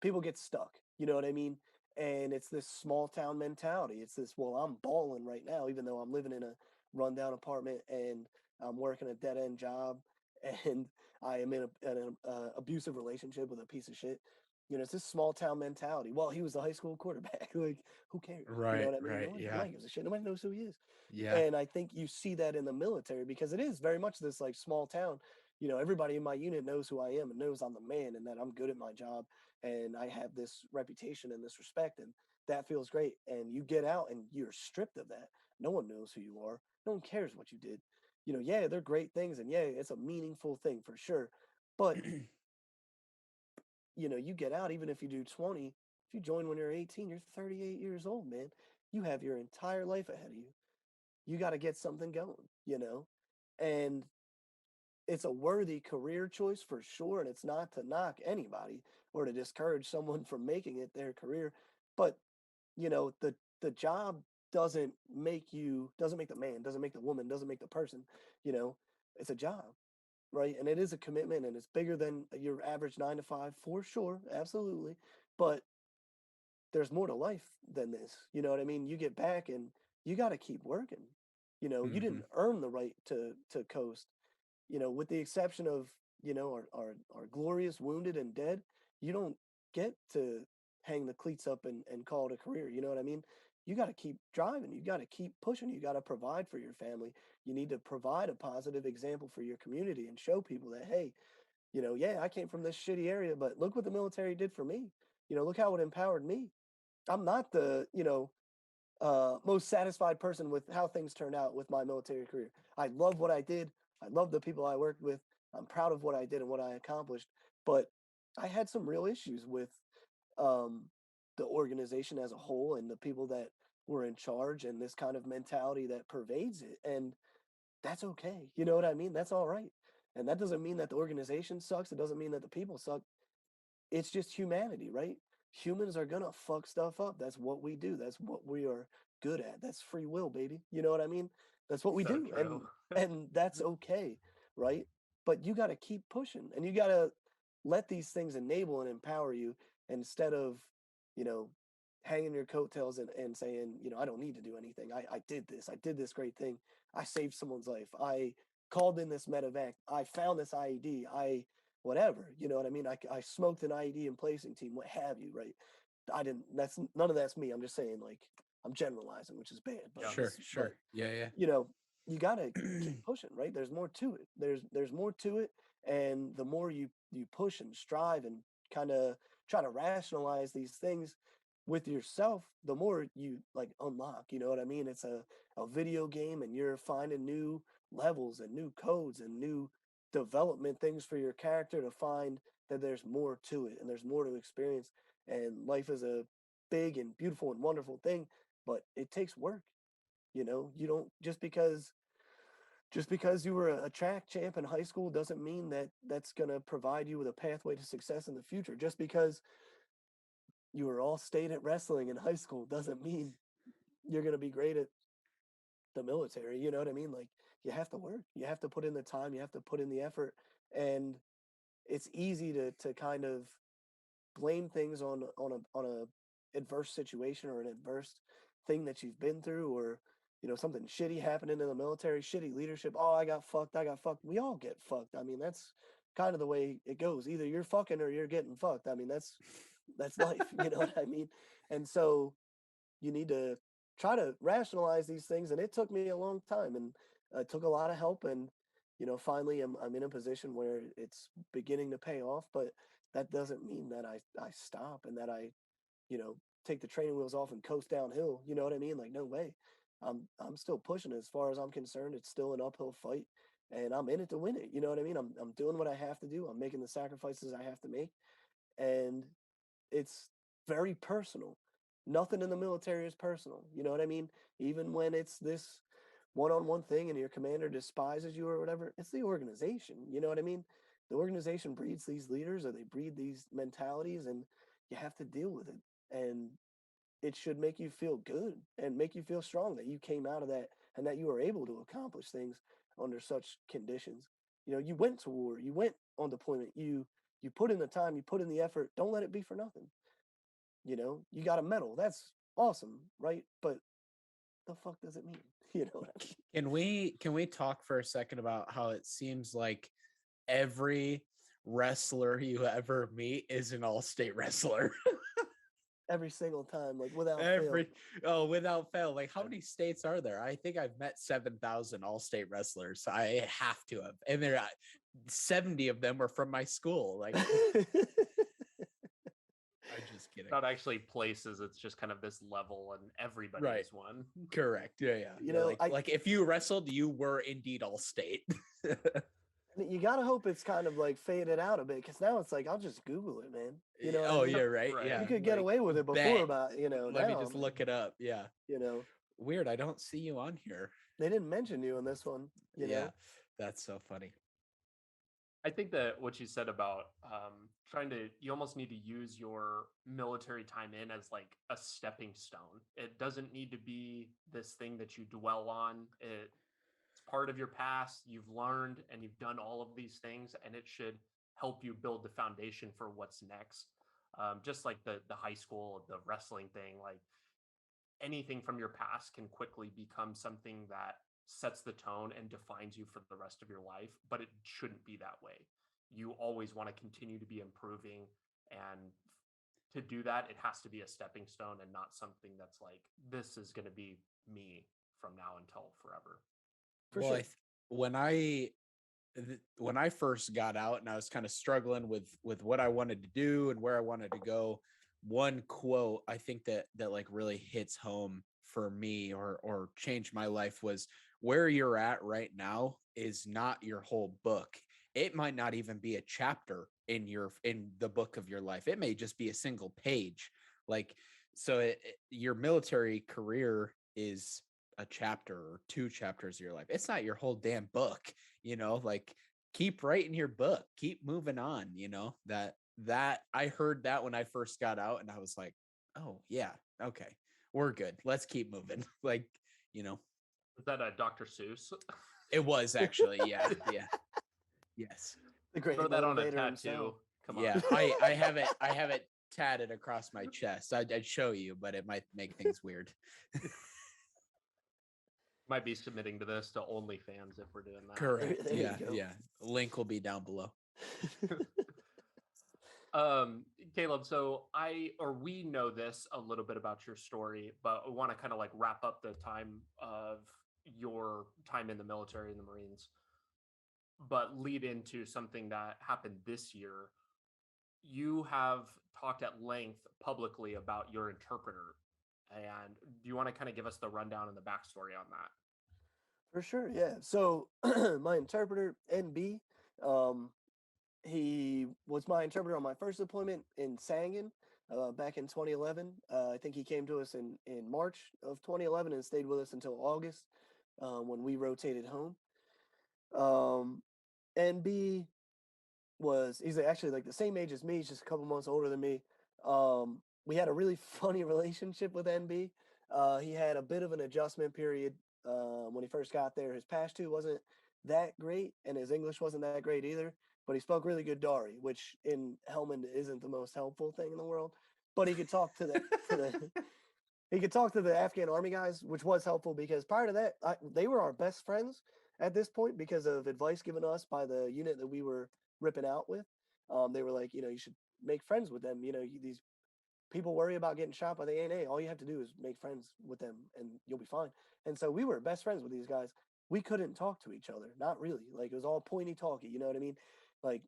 Speaker 2: People get stuck. You know what I mean? And it's this small town mentality. It's this, well, I'm balling right now, even though I'm living in a rundown apartment and I'm working a dead end job and I am in an abusive relationship with a piece of shit. You know, it's this small town mentality. Well, he was the high school quarterback. Like, who cares? You know
Speaker 3: Right,
Speaker 2: what I mean?
Speaker 3: right, yeah,
Speaker 2: Nobody gives a shit. Nobody knows who he is.
Speaker 3: yeah.
Speaker 2: And I think you see that in the military because it is very much this like small town. You know, everybody in my unit knows who I am and knows I'm the man and that I'm good at my job and I have this reputation and this respect, and that feels great. And you get out and you're stripped of that. No one knows who you are. No one cares what you did. You know, yeah, they're great things, and yeah, it's a meaningful thing for sure. But you know, you get out, even if you do 20, if you join when you're 18, you're 38 years old, man. You have your entire life ahead of you. You got to get something going, you know? And it's a worthy career choice for sure. And it's not to knock anybody or to discourage someone from making it their career. But, you know, the job doesn't make the man, doesn't make the woman, doesn't make the person, you know, it's a job, right? And it is a commitment, and it's bigger than your average 9 to 5 for sure. Absolutely. But there's more to life than this. You know what I mean? You get back and you got to keep working. You know, you didn't earn the right to coast. You know, with the exception of, you know, our glorious wounded and dead, you don't get to hang the cleats up and call it a career. You know what I mean? You got to keep driving. You got to keep pushing. You got to provide for your family. You need to provide a positive example for your community and show people that, hey, you know, yeah, I came from this shitty area, but look what the military did for me. You know, look how it empowered me. I'm not the, you know, most satisfied person with how things turned out with my military career. I love what I did. I love the people I worked with. I'm proud of what I did and what I accomplished. But I had some real issues with um, the organization as a whole and the people that were in charge and this kind of mentality that pervades it. And that's okay. You know what I mean? That's all right. And that doesn't mean that the organization sucks. It doesn't mean that the people suck. It's just humanity, right? Humans are gonna fuck stuff up. That's what we do. That's what we are good at. That's free will, baby. You know what I mean? That's what we
Speaker 1: So
Speaker 2: do.
Speaker 1: true.
Speaker 2: And that's okay, right? But you gotta keep pushing and you gotta let these things enable and empower you instead of, you know, hanging your coattails and saying, you know, I don't need to do anything. I did this. I did this great thing. I saved someone's life. I called in this medevac. I found this IED. I whatever, you know what I mean? I smoked an IED in placing team, what have you, right? I didn't, that's none of that's me. I'm just saying, like, I'm generalizing, which is bad, but
Speaker 3: Sure.
Speaker 2: but,
Speaker 3: Yeah.
Speaker 2: you know, you got to keep pushing, right? There's more to it. There's more to it. And the more you push and strive and kind of try to rationalize these things with yourself, the more you like unlock, you know what I mean? It's a video game and you're finding new levels and new codes and new development things for your character to find that there's more to it and there's more to experience. And life is a big and beautiful and wonderful thing, but it takes work. You know, you don't just because you were a track champ in high school doesn't mean that that's going to provide you with a pathway to success in the future. Just because you were all state at wrestling in high school doesn't mean you're going to be great at the military. You know what I mean? Like, you have to work, you have to put in the time, you have to put in the effort. And it's easy to kind of blame things on a adverse situation or an adverse thing that you've been through, or you know, something shitty happening in the military, shitty leadership. Oh, I got fucked. We all get fucked. I mean, that's kind of the way it goes. Either you're fucking or you're getting fucked. I mean, that's life. You know what I mean? And so you need to try to rationalize these things. And it took me a long time, and it took a lot of help. And you know, finally, I'm in a position where it's beginning to pay off. But that doesn't mean that I stop and that I, you know, take the training wheels off and coast downhill. You know what I mean? Like, no way. I'm still pushing. As far as I'm concerned, it's still an uphill fight, and I'm in it to win it. You know what I mean? I'm doing what I have to do. I'm making the sacrifices I have to make, and it's very personal. Nothing in the military is personal. You know what I mean? Even when it's this one-on-one thing and your commander despises you or whatever, it's the organization. You know what I mean? The organization breeds these leaders, or they breed these mentalities, and you have to deal with it. And it should make you feel good and make you feel strong that you came out of that and that you were able to accomplish things under such conditions. You know, you went to war, you went on deployment, you put in the time, you put in the effort. Don't let it be for nothing. You know, you got a medal. That's awesome, right? But the fuck does it mean? You know what I mean?
Speaker 3: Can we talk for a second about how it seems like every wrestler you ever meet is an all-state wrestler?
Speaker 2: Every single time, like without fail.
Speaker 3: Without fail. Like, how many states are there? I think I've met 7,000 all-state wrestlers. I have to have, and there 70 of them were from my school. Like, I'm just kidding.
Speaker 1: Not actually places. It's just kind of this level, and everybody
Speaker 3: Right.
Speaker 1: is one.
Speaker 3: Correct. Yeah.
Speaker 2: You know,
Speaker 3: like if you wrestled, you were indeed all state.
Speaker 2: You gotta hope it's kind of like faded out a bit, because now it's like I'll just Google it, man. You know? What I mean?
Speaker 3: Yeah, right.
Speaker 1: Right.
Speaker 3: Yeah,
Speaker 2: You could get away with it before,
Speaker 3: bet.
Speaker 2: about, you know.
Speaker 3: Let me
Speaker 2: now,
Speaker 3: just look it up. Yeah.
Speaker 2: You know,
Speaker 3: Weird. I don't see you on here.
Speaker 2: they didn't mention you in this one. You know?
Speaker 3: That's so funny.
Speaker 1: I think that what you said about you almost need to use your military time in as like a stepping stone. It doesn't need to be this thing that you dwell on. It's part of your past. You've learned and you've done all of these things, and it should help you build the foundation for what's next. Just like the high school, the wrestling thing, like anything from your past can quickly become something that sets the tone and defines you for the rest of your life, but it shouldn't be that way. You always want to continue to be improving, and to do that, it has to be a stepping stone and not something that's like, this is going to be me from now until forever.
Speaker 2: For sure.
Speaker 3: When I first got out and I was kind of struggling with what I wanted to do and where I wanted to go, one quote I think that like really hits home for me or changed my life was, where you're at right now is not your whole book. It might not even be a chapter in the book of your life. It may just be a single page. Like, so your military career is a chapter or two chapters of your life. It's not your whole damn book, like, keep writing your book, keep moving on, that I heard that when I first got out, and I was like, oh yeah, okay, we're good. Let's keep moving. Like,
Speaker 1: Is that a Dr. Seuss?
Speaker 3: It was actually, yeah. Yes.
Speaker 2: The great
Speaker 1: Throw that on a
Speaker 2: motivator
Speaker 1: tattoo.
Speaker 2: himself.
Speaker 3: Come on. Yeah, I have it tatted across my chest. I'd show you, but it might make things weird.
Speaker 1: Might be submitting to this to OnlyFans if we're doing that.
Speaker 3: Correct. Yeah. Link will be down below.
Speaker 1: Caleb, so we know this a little bit about your story, but I want to kind of like wrap up the time of your time in the military in the Marines, but lead into something that happened this year. You have talked at length publicly about your interpreter, and do you want to kind of give us the rundown and the backstory on that?
Speaker 2: For sure, yeah. So my interpreter, NB, he was my interpreter on my first deployment in Sangin back in 2011. I think he came to us in March of 2011 and stayed with us until August when we rotated home. NB he's actually like the same age as me, he's just a couple months older than me. We had a really funny relationship with NB. He had a bit of an adjustment period when he first got there. His Pashto wasn't that great, and his English wasn't that great either. But he spoke really good Dari, which in Helmand isn't the most helpful thing in the world. But he could talk to he could talk to the Afghan army guys, which was helpful because prior to that, they were our best friends at this point because of advice given us by the unit that we were ripping out with. They were like, you should make friends with them. These people worry about getting shot by the ANA. All you have to do is make friends with them and you'll be fine. And so we were best friends with these guys. We couldn't talk to each other. Not really. Like, it was all pointy talky. You know what I mean? Like,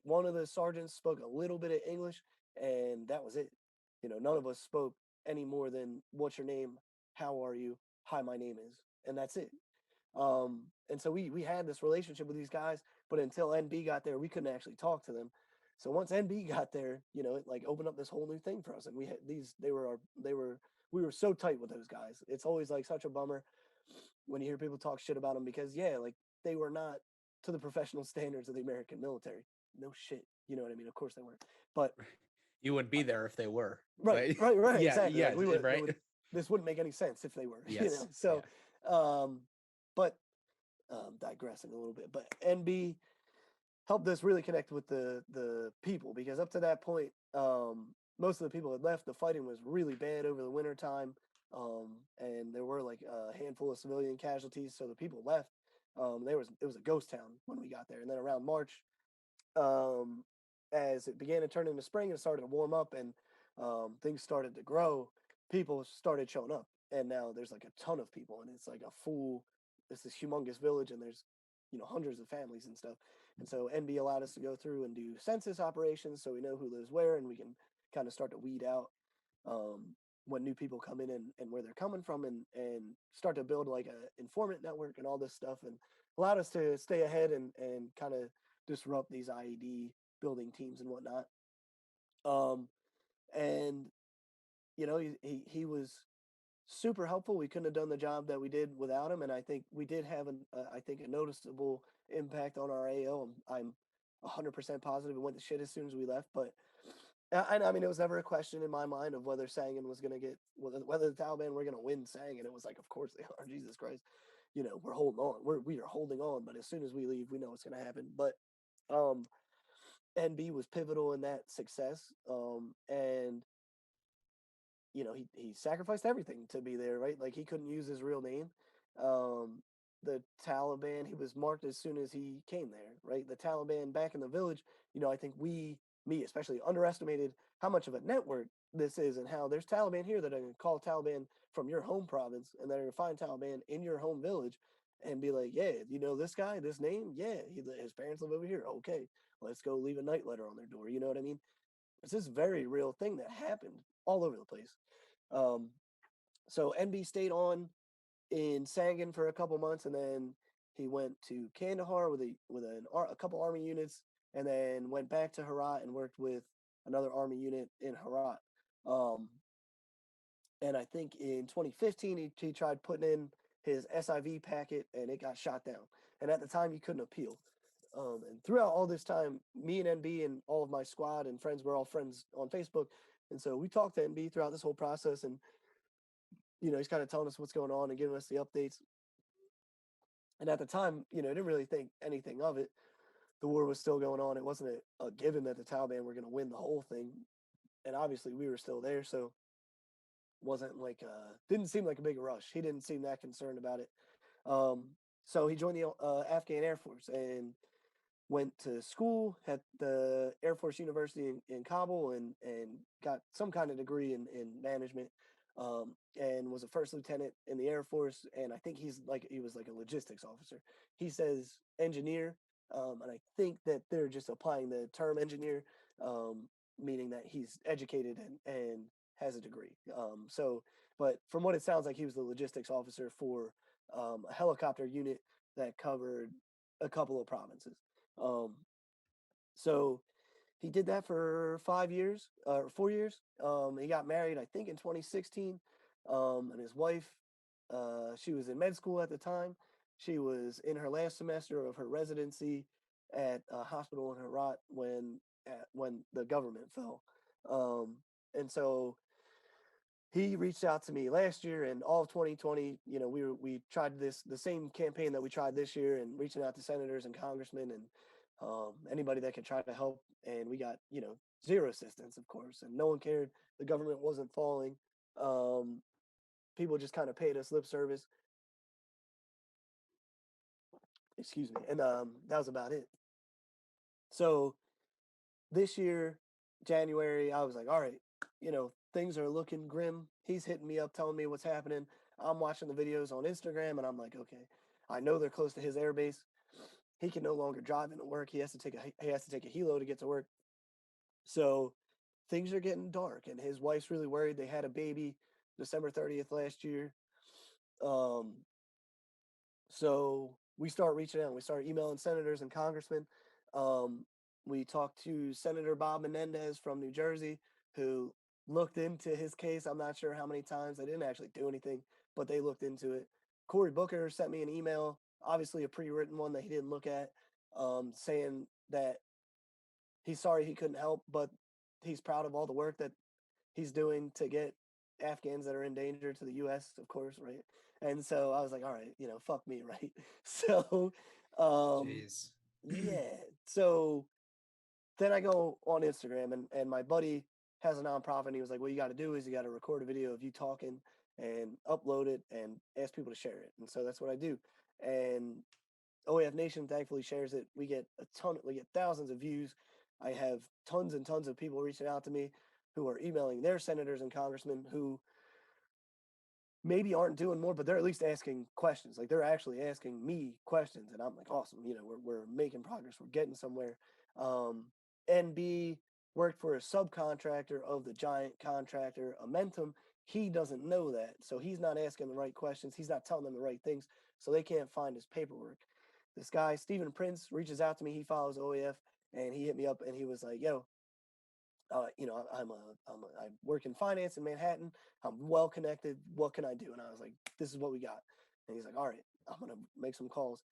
Speaker 2: one of the sergeants spoke a little bit of English and that was it. None of us spoke any more than what's your name? How are you? Hi, my name is. And that's it. And so we had this relationship with these guys, but until NB got there, we couldn't actually talk to them. So once NB got there, it like opened up this whole new thing for us. And we had we were so tight with those guys. It's always like such a bummer when you hear people talk shit about them because like they were not to the professional standards of the American military. No shit. You know what I mean? Of course they weren't. But
Speaker 3: you wouldn't be there if they were.
Speaker 2: Right. Yeah, exactly.
Speaker 3: Yeah,
Speaker 2: like
Speaker 3: right.
Speaker 2: This wouldn't make any sense if they were.
Speaker 3: Yes.
Speaker 2: So but digressing a little bit, but NB helped us really connect with the people because up to that point, most of the people had left. The fighting was really bad over the winter time, and there were like a handful of civilian casualties. So the people left. It was a ghost town when we got there, and then around March, as it began to turn into spring, it started to warm up, and things started to grow. People started showing up, and now there's like a ton of people, and it's like this humongous village, and there's hundreds of families and stuff. And so NB allowed us to go through and do census operations so we know who lives where, and we can kind of start to weed out when new people come in and where they're coming from, and start to build like a informant network and all this stuff, and allowed us to stay ahead and kind of disrupt these IED building teams and whatnot. And he was super helpful. We couldn't have done the job that we did without him, and I think we did have a noticeable impact on our AO. I'm 100% positive it went to shit as soon as we left, but I mean, it was never a question in my mind of whether Sangin was going to get whether the Taliban were going to win Sangin. It was like, of course they are. Jesus Christ, we're holding on. We are holding on, but as soon as we leave, we know what's going to happen. But NB was pivotal in that success, and he sacrificed everything to be there, right? Like, he couldn't use his real name. the Taliban. He was marked as soon as he came there, right? The Taliban back in the village, I think me especially, underestimated how much of a network this is and how there's Taliban here that are going to call Taliban from your home province and they're going to find Taliban in your home village and be like, yeah, this guy, this name? Yeah, his parents live over here. Okay, let's go leave a night letter on their door. You know what I mean? It's this very real thing that happened all over the place. So NB stayed on in Sangin for a couple months, and then he went to Kandahar with a couple army units, and then went back to Herat and worked with another army unit in Herat. And I think in 2015 he tried putting in his SIV packet, and it got shot down. And at the time, he couldn't appeal. And throughout all this time, me and NB and all of my squad and friends were all friends on Facebook, and so we talked to NB throughout this whole process, and he's kind of telling us what's going on and giving us the updates. And at the time, didn't really think anything of it. The war was still going on. It wasn't a given that the Taliban were going to win the whole thing. And obviously we were still there. So wasn't like, didn't seem like a big rush. He didn't seem that concerned about it. So he joined the Afghan Air Force and went to school at the Air Force University in Kabul and got some kind of degree in management. And was a first lieutenant in the Air Force, and I think he was like a logistics officer. He says engineer, and I think that they're just applying the term engineer, meaning that he's educated and has a degree. But from what it sounds like, he was the logistics officer for a helicopter unit that covered a couple of provinces. So he did that for 5 years, or 4 years. He got married, I think, in 2016. And his wife, she was in med school at the time. She was in her last semester of her residency at a hospital in Herat when the government fell. And so he reached out to me last year, and all of 2020, we tried the same campaign that we tried this year, and reaching out to senators and congressmen and anybody that could try to help. And we got, zero assistance, of course, and no one cared. The government wasn't falling. People just kind of paid us lip service. Excuse me. And that was about it. So this year, January, I was like, all right, things are looking grim. He's hitting me up, telling me what's happening. I'm watching the videos on Instagram, and I'm like, okay, I know they're close to his air base. He can no longer drive into work. He has to take a helo to get to work. So things are getting dark, and his wife's really worried. They had a baby December 30th last year. So we start reaching out. We start emailing senators and congressmen. We talked to Senator Bob Menendez from New Jersey, who looked into his case. I'm not sure how many times. They didn't actually do anything, but they looked into it. Cory Booker sent me an email, obviously a pre-written one that he didn't look at, saying that he's sorry he couldn't help, but he's proud of all the work that he's doing to get Afghans that are in danger to the U.S., of course, right? And so I was like, all right, fuck me, right? So,
Speaker 3: Jeez.
Speaker 2: yeah. So then I go on Instagram, and my buddy has a nonprofit, and he was like, what you got to do is you got to record a video of you talking and upload it and ask people to share it. And so that's what I do. And OAF Nation thankfully shares it. We get thousands of views. I have tons and tons of people reaching out to me who are emailing their senators and congressmen who maybe aren't doing more, but they're at least asking questions. Like, they're actually asking me questions, and I'm like, awesome. We're making progress. We're getting somewhere. NB worked for a subcontractor of the giant contractor Amentum. He doesn't know that, so he's not asking the right questions. He's not telling them the right things, so they can't find his paperwork. This guy, Stephen Prince, reaches out to me. He follows OAF, and he hit me up, and he was like, yo, I work in finance in Manhattan. I'm well connected. What can I do? And I was like, this is what we got. And he's like, all right, I'm going to make some calls.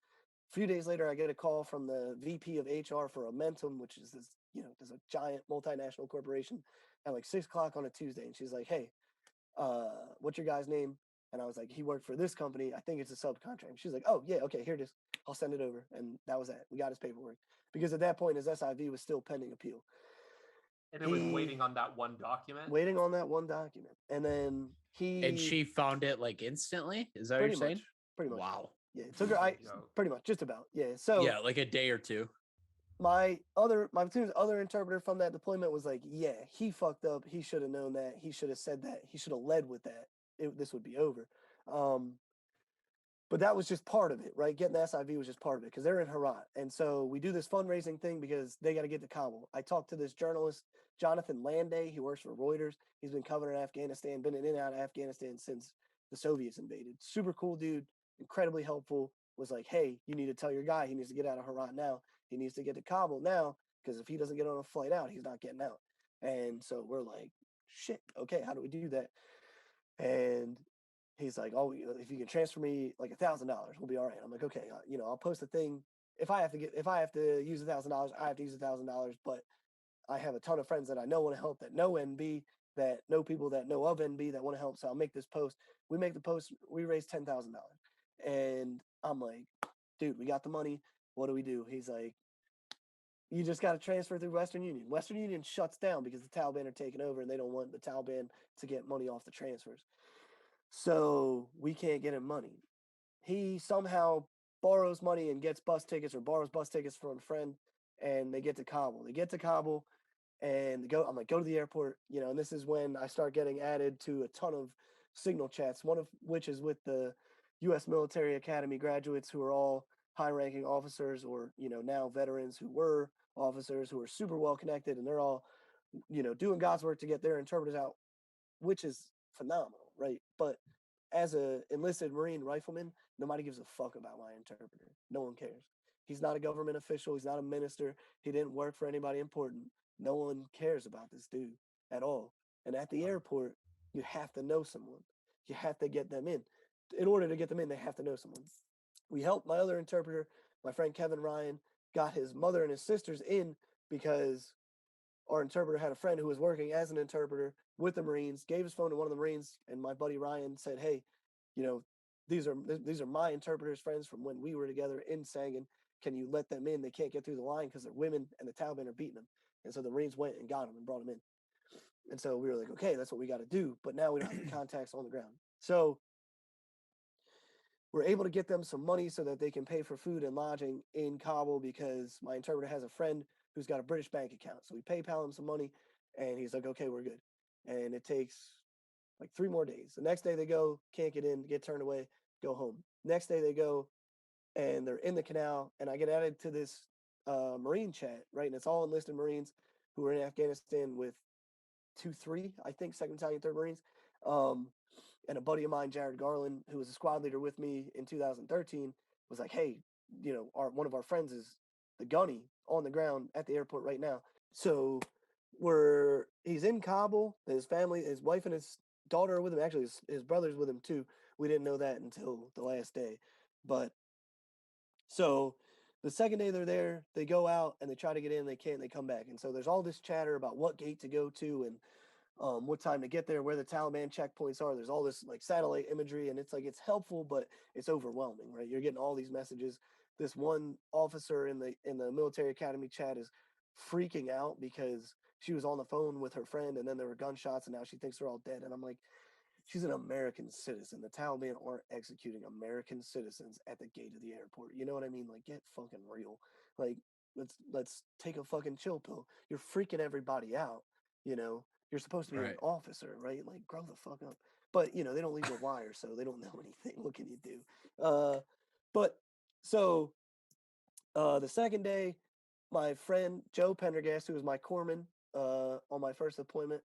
Speaker 2: A few days later, I get a call from the VP of HR for Amentum, which is this, there's a giant multinational corporation, at like 6:00 on a Tuesday. And she's like, hey, what's your guy's name? And I was like, he worked for this company. I think it's a subcontract. She's like, oh yeah, okay, here it is. I'll send it over. And that was it. We got his paperwork, because at that point his SIV was still pending appeal.
Speaker 1: And it was waiting on that one document.
Speaker 2: And then
Speaker 3: And she found it like instantly. Is that what you're saying?
Speaker 2: Pretty much.
Speaker 3: Wow.
Speaker 2: Yeah, it took her. Pretty much just about. Yeah. So
Speaker 3: yeah, like a day or two.
Speaker 2: my platoon's other interpreter from that deployment was like, yeah, he fucked up. He should have known that. He should have said that. He should have led with that. This would be over. But that was just part of it, right? Getting the SIV was just part of it because they're in Herat. And so we do this fundraising thing because they got to get to Kabul. I talked to this journalist, Jonathan Landay. He works for Reuters. He's been covering Afghanistan, been in and out of Afghanistan since the Soviets invaded. Super cool dude, incredibly helpful. Was like, hey, you need to tell your guy he needs to get out of Herat now. He needs to get to Kabul now because if he doesn't get on a flight out, he's not getting out. And so we're like, shit, okay, how do we do that? And he's like, oh, if you can transfer me like $1,000, we'll be all right. I'm like, okay, I'll post a thing. If I have to use $1,000, I have to use $1,000. But I have a ton of friends that I know want to help, that know NB, that know people that know of NB that want to help. So I'll make this post. We make the post. We raise $10,000, and I'm like, dude, we got the money. What do we do? He's like, you just got to transfer through Western Union. Western Union shuts down because the Taliban are taking over and they don't want the Taliban to get money off the transfers. So we can't get him money. He somehow borrows money and gets bus tickets or borrows bus tickets from a friend, and they get to Kabul. They get to Kabul and go. I'm like, go to the airport, and this is when I start getting added to a ton of signal chats, one of which is with the U.S. Military Academy graduates who are all high-ranking officers or, now veterans who were officers who are super well connected, and they're all, doing God's work to get their interpreters out, which is phenomenal, right? But as a enlisted Marine Rifleman, nobody gives a fuck about my interpreter. No one cares. He's not a government official. He's not a minister. He didn't work for anybody important. No one cares about this dude at all. And at the airport, you have to know someone. You have to get them in. In order to get them in, they have to know someone. We helped my other interpreter, my friend Kevin Ryan, got his mother and his sisters in because our interpreter had a friend who was working as an interpreter with the Marines, gave his phone to one of the Marines, and my buddy Ryan said, hey, these are my interpreters' friends from when we were together in Sangin. Can you let them in? They can't get through the line because they're women and the Taliban are beating them. And so the Marines went and got them and brought them in. And so we were like, okay, that's what we got to do. But now we don't have the contacts on the ground. So we're able to get them some money so that they can pay for food and lodging in Kabul because my interpreter has a friend who's got a British bank account. So we PayPal him some money and he's like, okay, we're good. And it takes like 3 more days. The next day they go, can't get in, get turned away, go home. Next day they go and they're in the canal and I get added to this Marine chat, right? And it's all enlisted Marines who are in Afghanistan with 2-3, I think, 2nd Battalion, 3rd Marines. And a buddy of mine, Jared Garland, who was a squad leader with me in 2013, was like, hey, one of our friends is the gunny on the ground at the airport right now. So he's in Kabul. His family, his wife and his daughter are with him. Actually, his brother's with him too. We didn't know that until the last day. But so the second day they're there, they go out and they try to get in. They can't. They come back. And so there's all this chatter about what gate to go to and what time to get there, where the Taliban checkpoints are. There's all this like satellite imagery, and it's like it's helpful, but it's overwhelming, right? You're getting all these messages. This one officer in the military academy chat is freaking out because she was on the phone with her friend, and then there were gunshots, and now she thinks they're all dead. And I'm like, she's an American citizen. The Taliban aren't executing American citizens at the gate of the airport. You know what I mean? Like, get fucking real. Like, let's take a fucking chill pill. You're freaking everybody out, You're supposed to be an officer, right? Like, grow the fuck up. But, they don't leave the wire, so they don't know anything. What can you do? But so the second day, my friend Joe Pendergast, who was my corpsman on my first deployment,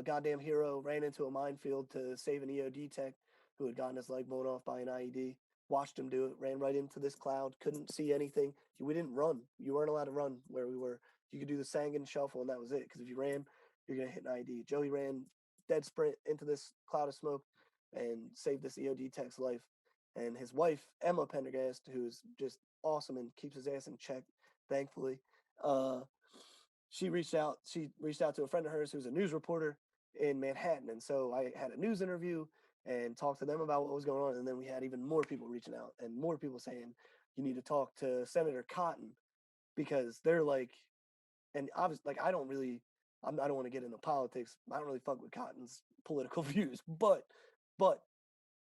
Speaker 2: goddamn hero, ran into a minefield to save an EOD tech who had gotten his leg blown off by an IED. Watched him do it, ran right into this cloud, couldn't see anything. We didn't run. You weren't allowed to run where we were. You could do the Sangin shuffle, and that was it. Because if you ran, you're going to hit an IED. Joey ran dead sprint into this cloud of smoke and saved this EOD tech's life. And his wife, Emma Pendergast, who's just awesome and keeps his ass in check, thankfully, she reached out to a friend of hers who's a news reporter in Manhattan. And so I had a news interview and talked to them about what was going on. And then we had even more people reaching out and more people saying, you need to talk to Senator Cotton because they're like, and obviously, like, I don't want to get into politics. I don't really fuck with Cotton's political views, but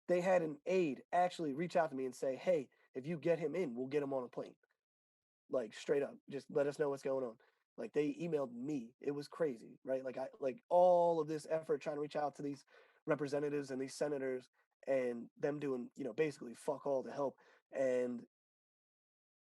Speaker 2: they had an aide actually reach out to me and say, hey, if you get him in, we'll get him on a plane. Like straight up, just let us know what's going on. Like they emailed me. It was crazy, right? Like all of this effort trying to reach out to these representatives and these senators and them doing, basically fuck all to help. And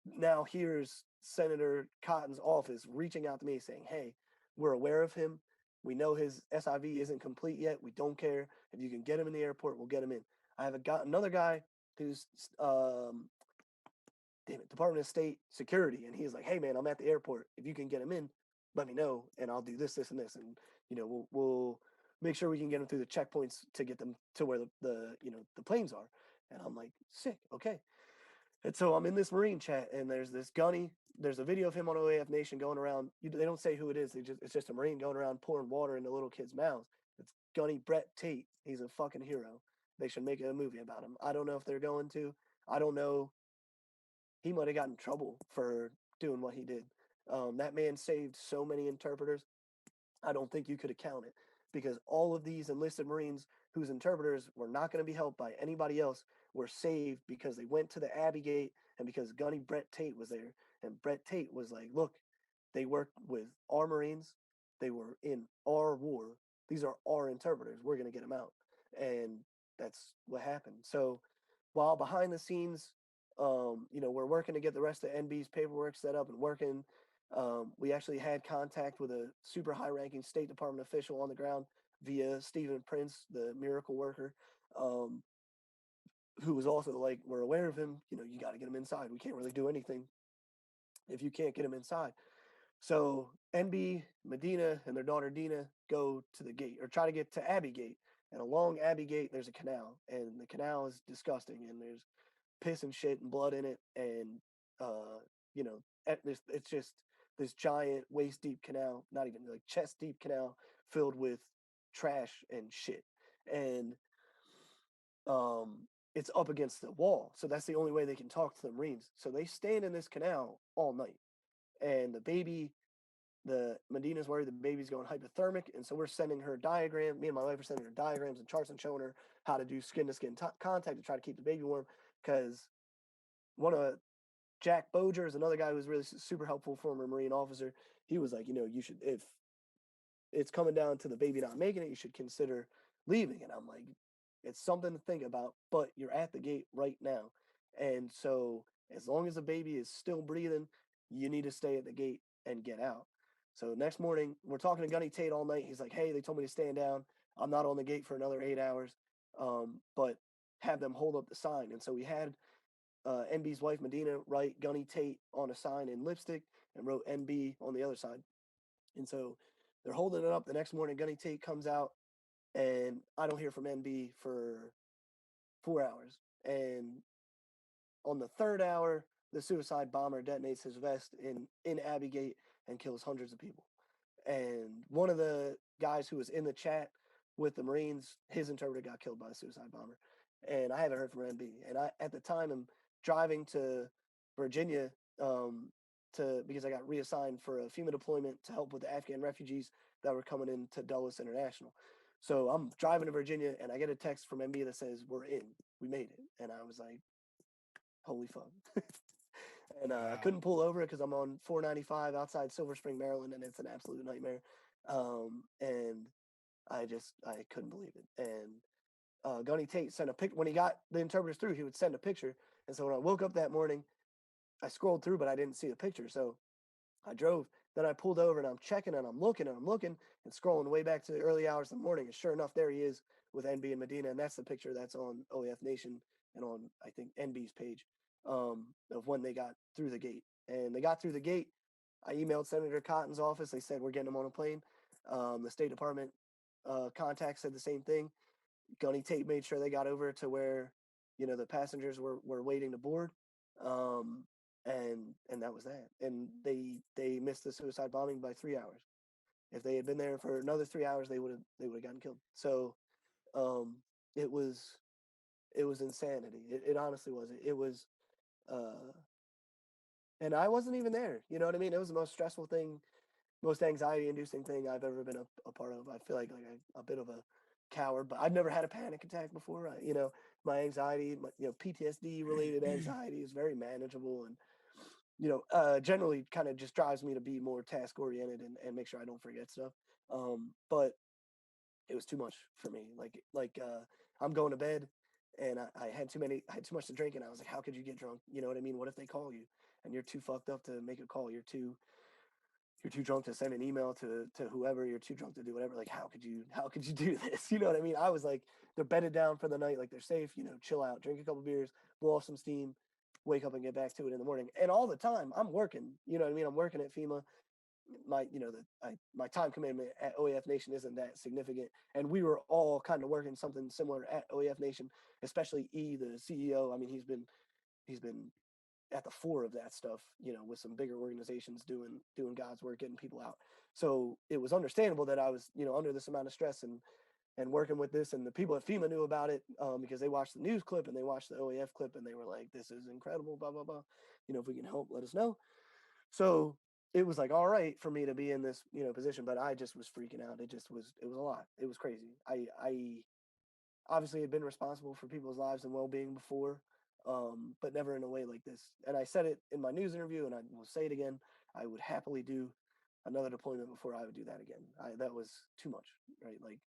Speaker 2: now here's Senator Cotton's office reaching out to me saying, hey, we're aware of him. We know his SIV isn't complete yet. We don't care. If you can get him in the airport, we'll get him in. I have another guy who's Department of State security, and he's like, hey man, I'm at the airport. If you can get him in, let me know, and I'll do this, and this, and we'll make sure we can get them through the checkpoints to get them to where the planes are. And I'm like, sick, okay. And so I'm in this Marine chat, and there's this gunny. There's a video of him on OAF Nation going around. They don't say who it is. It's just a Marine going around pouring water into little kids' mouths. It's Gunny Brett Tate. He's a fucking hero. They should make a movie about him. I don't know if they're going to. I don't know. He might have gotten in trouble for doing what he did. That man saved so many interpreters. I don't think you could account it, because all of these enlisted Marines whose interpreters were not going to be helped by anybody else were saved because they went to the Abbey Gate and because Gunny Brett Tate was there. And Brett Tate was like, look, they worked with our Marines. They were in our war. These are our interpreters. We're going to get them out. And that's what happened. So while behind the scenes, we're working to get the rest of NB's paperwork set up and working. We actually had contact with a super high-ranking State Department official on the ground via Stephen Prince, the miracle worker, who was also like, we're aware of him. You got to get him inside. We can't really do anything if you can't get him inside. So NB, Medina, and their daughter Dina go to the gate, or try to get to Abbey Gate. And along Abbey Gate, there's a canal, and the canal is disgusting, and there's piss and shit and blood in it, and it's just this giant waist deep canal, not even like chest deep canal, filled with trash and shit. And it's up against the wall, so that's the only way they can talk to the Marines. So they stand in this canal all night, and the Medina's worried the baby's going hypothermic, and so we're sending her diagram. Me and my wife are sending her diagrams and charts and showing her how to do skin to skin contact to try to keep the baby warm. Because one of Jack Boger is another guy who was really super helpful, former Marine officer. He was like, you should, if it's coming down to the baby not making it, you should consider leaving. And I'm like, it's something to think about, but you're at the gate right now. And so as long as the baby is still breathing, you need to stay at the gate and get out. So next morning, we're talking to Gunny Tate all night. He's like, hey, they told me to stand down. I'm not on the gate for another 8 hours, but have them hold up the sign. And so we had NB's wife, Medina, write Gunny Tate on a sign in lipstick and wrote NB on the other side. And so they're holding it up. The next morning, Gunny Tate comes out, and I don't hear from NB for 4 hours. And on the third hour, the suicide bomber detonates his vest in Abbey Gate and kills hundreds of people. And one of the guys who was in the chat with the Marines, his interpreter got killed by a suicide bomber. And I haven't heard from NB. And I, at the time, am driving to Virginia because I got reassigned for a FEMA deployment to help with the Afghan refugees that were coming into Dulles International. So I'm driving to Virginia, and I get a text from NB that says, we're in. We made it. And I was like, holy fuck. And
Speaker 3: Wow.
Speaker 2: I couldn't pull over because I'm on 495 outside Silver Spring, Maryland, and it's an absolute nightmare. And I couldn't believe it. And Gunny Tate sent a pic when he got the interpreters through. He would send a picture, and so when I woke up that morning, I scrolled through, but I didn't see the picture. So I drove. Then I pulled over, and I'm checking, and I'm looking, and scrolling way back to the early hours of the morning. And sure enough, there he is with NB and Medina, and that's the picture that's on OAF Nation and on, I think, NB's page of when they got through the gate. And they got through the gate. I emailed Senator Cotton's office. They said, we're getting them on a plane. The State Department contact said the same thing. Gunny Tate made sure they got over to where, the passengers were waiting to board. And that was that. And they missed the suicide bombing by 3 hours. If they had been there for another 3 hours, they would have gotten killed. So it was insanity. It honestly was. It was and I wasn't even there. You know what I mean? It was the most stressful thing, most anxiety inducing thing I've ever been a part of. I feel like a bit of a coward, but I've never had a panic attack before. my anxiety, PTSD related anxiety is very manageable, and generally kind of just drives me to be more task oriented and make sure I don't forget stuff. But it was too much for me. I'm going to bed and I had too much to drink, and I was like, how could you get drunk? You know what I mean? What if they call you and you're too fucked up to make a call? You're too drunk to send an email to whoever. You're too drunk to do whatever. Like, how could you do this? You know what I mean? I was like, they're bedded down for the night, like they're safe, chill out, drink a couple beers, blow off some steam, wake up and get back to it in the morning. And all the time I'm working, you know what I mean? I'm working at FEMA. My time commitment at OAF Nation isn't that significant, and we were all kind of working something similar at OAF Nation, especially the CEO. I mean, he's been at the fore of that stuff, with some bigger organizations doing God's work, getting people out. So it was understandable that I was, under this amount of stress and working with this, and the people at FEMA knew about it, because they watched the news clip and they watched the OAF clip, and they were like, "This is incredible, blah blah blah. If we can help, let us know." So it was like, all right for me to be in this, position, but I just was freaking out. It was a lot. It was crazy. I obviously had been responsible for people's lives and well-being before, but never in a way like this. And I said it in my news interview, and I will say it again. I would happily do another deployment before I would do that again. That was too much, right? Like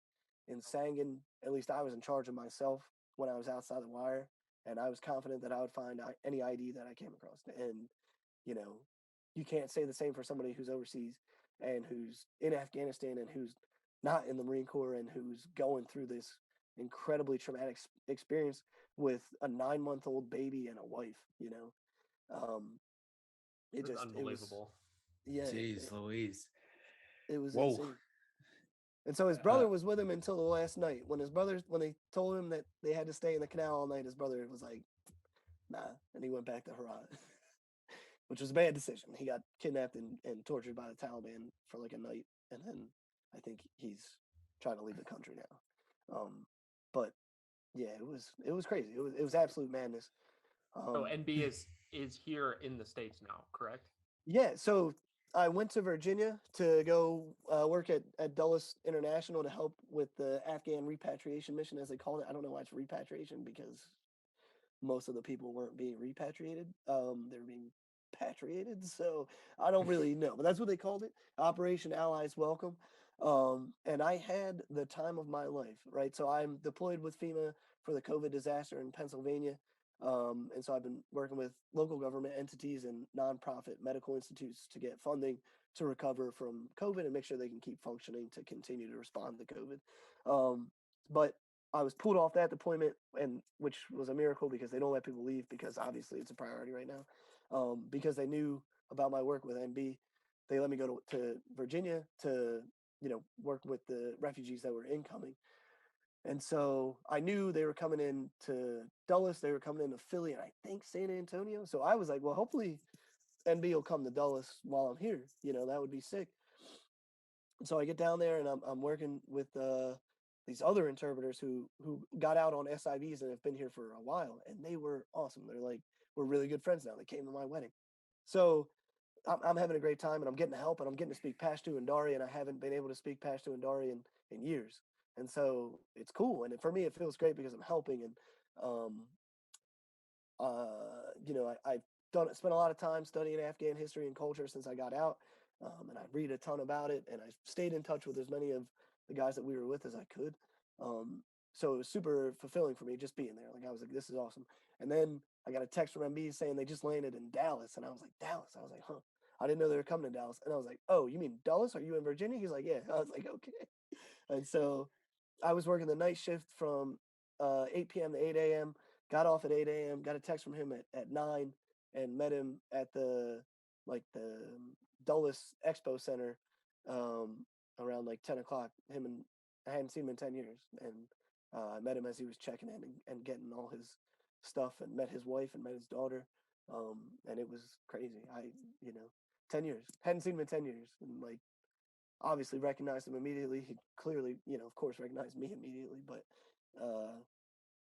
Speaker 2: in Sangin, at least I was in charge of myself when I was outside the wire, and I was confident that I would find any ID that I came across. And, you can't say the same for somebody who's overseas and who's in Afghanistan and who's not in the Marine Corps and who's going through this incredibly traumatic experience with a 9-month-old baby and a wife.
Speaker 1: It's unbelievable.
Speaker 3: Jeez Louise.
Speaker 2: It was
Speaker 3: Whoa.
Speaker 2: insane. And so his brother was with him until the last night. When they told him that they had to stay in the canal all night, his brother was like, nah, and he went back to Herat. Which was a bad decision. He got kidnapped and tortured by the Taliban for like a night, and then I think he's trying to leave the country now. But yeah, it was crazy. It was absolute madness.
Speaker 1: So NB is here in the States now, correct?
Speaker 2: Yeah. So I went to Virginia to go work at Dulles International to help with the Afghan repatriation mission, as they call it. I don't know why it's repatriation, because most of the people weren't being repatriated. They were being patriated. So I don't really know, but that's what they called it. Operation Allies Welcome. And I had the time of my life, right? So I'm deployed with FEMA for the COVID disaster in Pennsylvania. And so I've been working with local government entities and nonprofit medical institutes to get funding to recover from COVID and make sure they can keep functioning to continue to respond to COVID. But I was pulled off that deployment, and which was a miracle, because they don't let people leave, because obviously it's a priority right now. Because they knew about my work with NB, they let me go to Virginia to, work with the refugees that were incoming. And so I knew they were coming in to Dulles, they were coming into Philly, and I think San Antonio. So I was like, well, hopefully NB will come to Dulles while I'm here. That would be sick. So I get down there, and I'm working with these other interpreters who got out on SIVs and have been here for a while, and they were awesome. They're like, we're really good friends now. They came to my wedding. So I'm having a great time, and I'm getting help, and I'm getting to speak Pashto and Dari, and I haven't been able to speak Pashto and Dari in years. And so it's cool. And for me, it feels great because I'm helping. And, I've spent a lot of time studying Afghan history and culture since I got out. And I read a ton about it, and I stayed in touch with as many of the guys that we were with as I could. So it was super fulfilling for me just being there. Like, I was like, this is awesome. And then I got a text from MB saying they just landed in Dallas. And I was like, Dallas? I was like, huh. I didn't know they were coming to Dallas. And I was like, oh, you mean Dulles? Are you in Virginia? He's like, yeah. I was like, okay. And so I was working the night shift from 8 p.m. to 8 a.m., got off at 8 a.m., got a text from him at 9, and met him at the Dulles Expo Center around like 10 o'clock. I hadn't seen him in 10 years. And I met him as he was checking in and getting all his stuff, and met his wife and met his daughter. And it was crazy. 10 years. Hadn't seen him in 10 years. And like, obviously recognized him immediately. He clearly, of course, recognized me immediately, but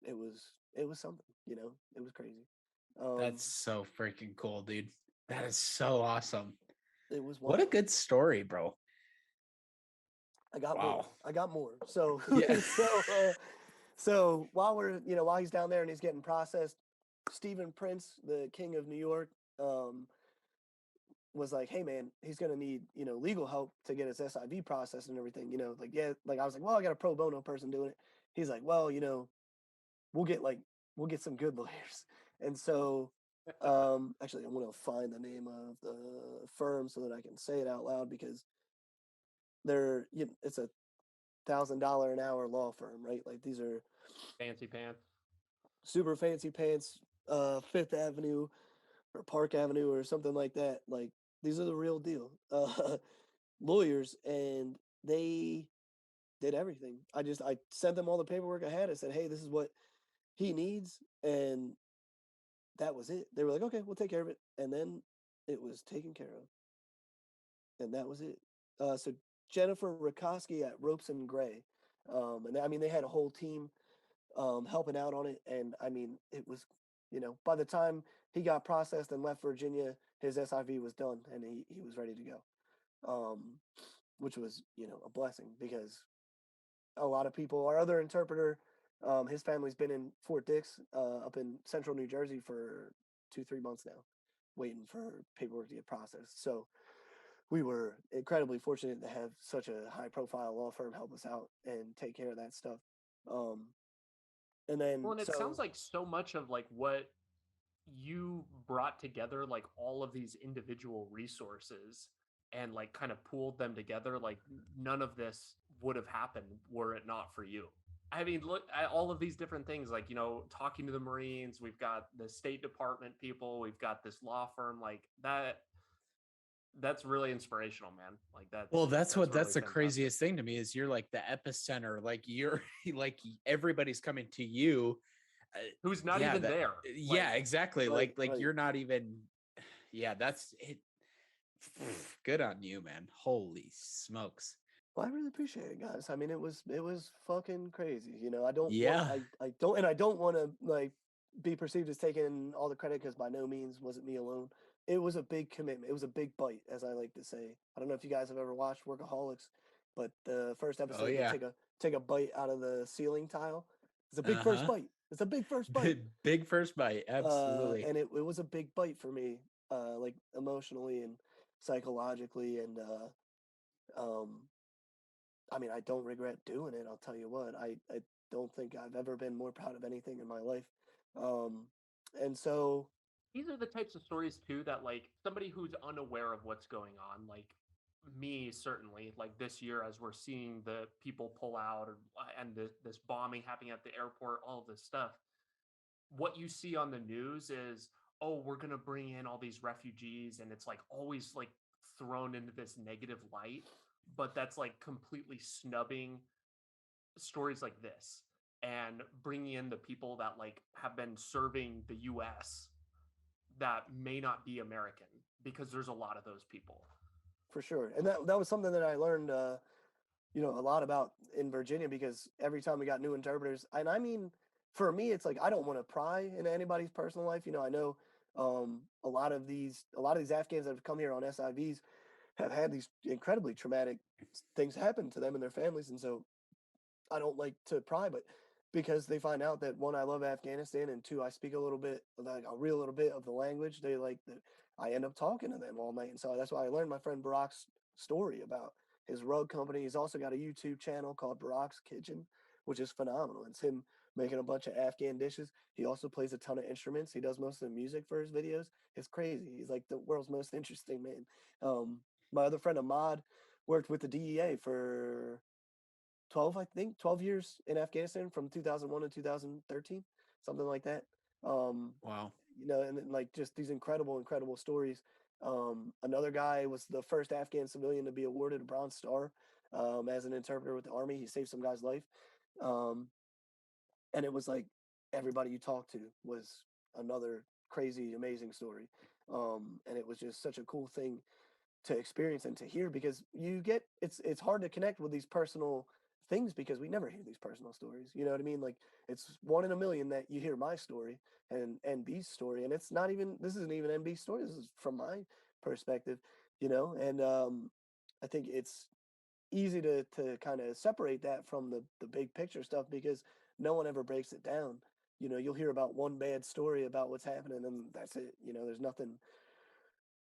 Speaker 2: it was something, it was crazy.
Speaker 3: That's so freaking cool, dude. That is so awesome.
Speaker 2: It was
Speaker 3: wild. What a good story, bro.
Speaker 2: I got more. So,
Speaker 3: yeah.
Speaker 2: So while he's down there and he's getting processed, Stephen Prince, the king of New York, was like, hey man, he's gonna need, legal help to get his SIV processed and everything, like, yeah, like I was like, well, I got a pro bono person doing it. He's like, well, we'll get we'll get some good lawyers. And so actually I'm gonna find the name of the firm so that I can say it out loud, because it's a $1,000 an hour law firm, right? Like these are
Speaker 1: Fancy pants.
Speaker 2: super fancy pants, Fifth Avenue or Park Avenue or something like that. Like these are the real deal lawyers, and they did everything. I sent them all the paperwork I had. I said, hey, this is what he needs, and that was it. They were like, okay, we'll take care of it, and then it was taken care of, and that was it. So Jennifer Rakoski at Ropes and Gray, and I mean they had a whole team helping out on it, and I mean it was, by the time he got processed and left Virginia, his SIV was done and he was ready to go, which was a blessing, because a lot of people, our other interpreter, his family's been in Fort Dix, up in central New Jersey for 2-3 months now, waiting for paperwork to get processed. So we were incredibly fortunate to have such a high profile law firm help us out and take care of that stuff. And then,
Speaker 1: well, and it sounds like so much of like what you brought together, like all of these individual resources and like kind of pooled them together. Like none of this would have happened were it not for you. I mean, look at all of these different things, like, talking to the Marines, we've got the State Department people, we've got this law firm, like that's really inspirational, man. Like
Speaker 3: that's
Speaker 1: really
Speaker 3: the
Speaker 1: fantastic.
Speaker 3: craziest thing to me is you're like the epicenter, like you're like everybody's coming to you,
Speaker 1: who's not even there.
Speaker 3: Yeah, exactly.
Speaker 2: Right,
Speaker 3: like
Speaker 2: right.
Speaker 3: you're not even, yeah, that's it. Good on you, man. Holy smokes.
Speaker 2: Well, I really appreciate it, guys. I mean, it was fucking crazy. I don't
Speaker 3: Yeah.
Speaker 2: I don't want to like be perceived as taking all the credit, because by no means was it me alone. It was a big commitment. It was a big bite, as I like to say. I don't know if you guys have ever watched Workaholics, but the first episode,
Speaker 3: yeah.
Speaker 2: they take a bite out of the ceiling tile. It's a big first bite. It's a big first bite.
Speaker 3: Big first bite, absolutely.
Speaker 2: And it was a big bite for me, like emotionally and psychologically, and I mean, I don't regret doing it. I'll tell you what, I don't think I've ever been more proud of anything in my life. And so
Speaker 1: these are the types of stories too that like somebody who's unaware of what's going on, like me certainly, like this year as we're seeing the people pull out and this bombing happening at the airport, all of this stuff, what you see on the news is, oh, we're going to bring in all these refugees, and it's like always like thrown into this negative light, but that's like completely snubbing stories like this and bringing in the people that like have been serving the US that may not be American, because there's a lot of those people.
Speaker 2: For sure. And that was something that I learned, a lot about in Virginia, because every time we got new interpreters, and I mean, for me, it's like, I don't want to pry into anybody's personal life. I know a lot of these Afghans that have come here on SIVs have had these incredibly traumatic things happen to them and their families. And so I don't like to pry, but because they find out that, one, I love Afghanistan, and two, I speak a little bit, like a real little bit of the language, they like that I end up talking to them all night. And so that's why I learned my friend Barack's story about his rug company. He's also got a YouTube channel called Barack's Kitchen, which is phenomenal. It's him making a bunch of Afghan dishes. He also plays a ton of instruments. He does most of the music for his videos. It's crazy. He's like the world's most interesting man. My other friend Ahmad worked with the DEA for 12 years in Afghanistan, from 2001 to 2013, something like that.
Speaker 3: Wow.
Speaker 2: And then, like, just these incredible stories. Another guy was the first Afghan civilian to be awarded a Bronze Star as an interpreter with the Army. He saved some guy's life. And it was like everybody you talked to was another crazy, amazing story. And it was just such a cool thing to experience and to hear, because it's hard to connect with these personal things, because we never hear these personal stories. You know what I mean? Like, it's 1 in a million that you hear my story and NB's story, and this isn't even NB's story. This is from my perspective, and I think it's easy to kind of separate that from the big picture stuff, because no one ever breaks it down. You know, you'll hear about one bad story about what's happening, and that's it. You know, there's nothing.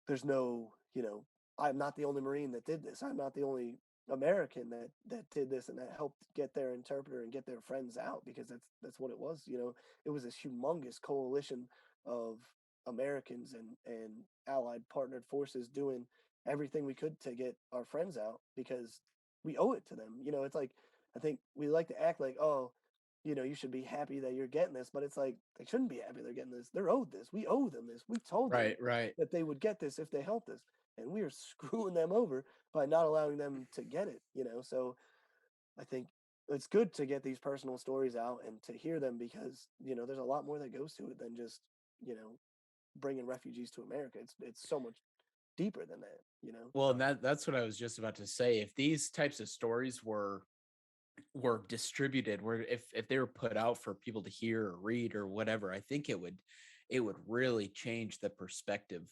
Speaker 2: There's no. You know, I'm not the only Marine that did this. I'm not the only American that did this and that helped get their interpreter and get their friends out, because that's what it was. You know, it was this humongous coalition of Americans and allied partnered forces doing everything we could to get our friends out, because we owe it to them. You know, it's like, I think we like to act like, oh, you know, you should be happy that you're getting this, but it's like, they shouldn't be happy they're getting this. They're owed this. We owe them this. We told them
Speaker 3: Right.
Speaker 2: that they would get this if they helped us, and we are screwing them over by not allowing them to get it. You know, so I think it's good to get these personal stories out and to hear them, because you know, there's a lot more that goes to it than just, you know, bringing refugees to America. It's so much deeper than that, you know.
Speaker 3: Well, and that's what I was just about to say. If these types of stories were distributed, where if they were put out for people to hear or read or whatever, I think it would really change the perspective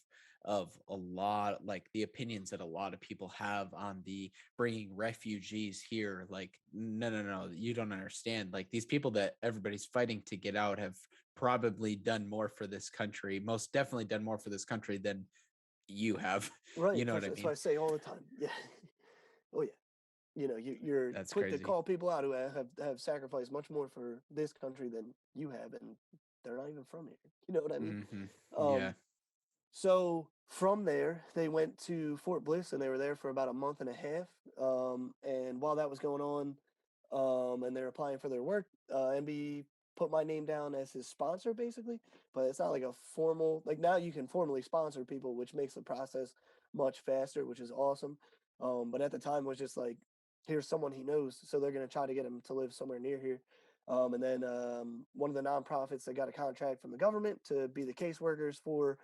Speaker 3: of a lot, like the opinions that a lot of people have on the bringing refugees here. Like, no, you don't understand. Like, these people that everybody's fighting to get out have probably done more for this country, most definitely done more for this country than you have.
Speaker 2: Right.
Speaker 3: You know what I
Speaker 2: That's
Speaker 3: mean?
Speaker 2: what I say all the time. Yeah. Oh yeah. You know, you're
Speaker 3: That's
Speaker 2: quick to
Speaker 3: crazy.
Speaker 2: call people out who have sacrificed much more for this country than you have, and they're not even from here. You know what I mean?
Speaker 3: Yeah.
Speaker 2: So from there, they went to Fort Bliss, and they were there for about a month and a half. And while that was going on, and they're applying for their work, MB put my name down as his sponsor, basically. But it's not like a formal, like, now you can formally sponsor people, which makes the process much faster, which is awesome. But at the time, it was just like, here's someone he knows, so they're going to try to get him to live somewhere near here. And then one of the nonprofits that got a contract from the government to be the caseworkers for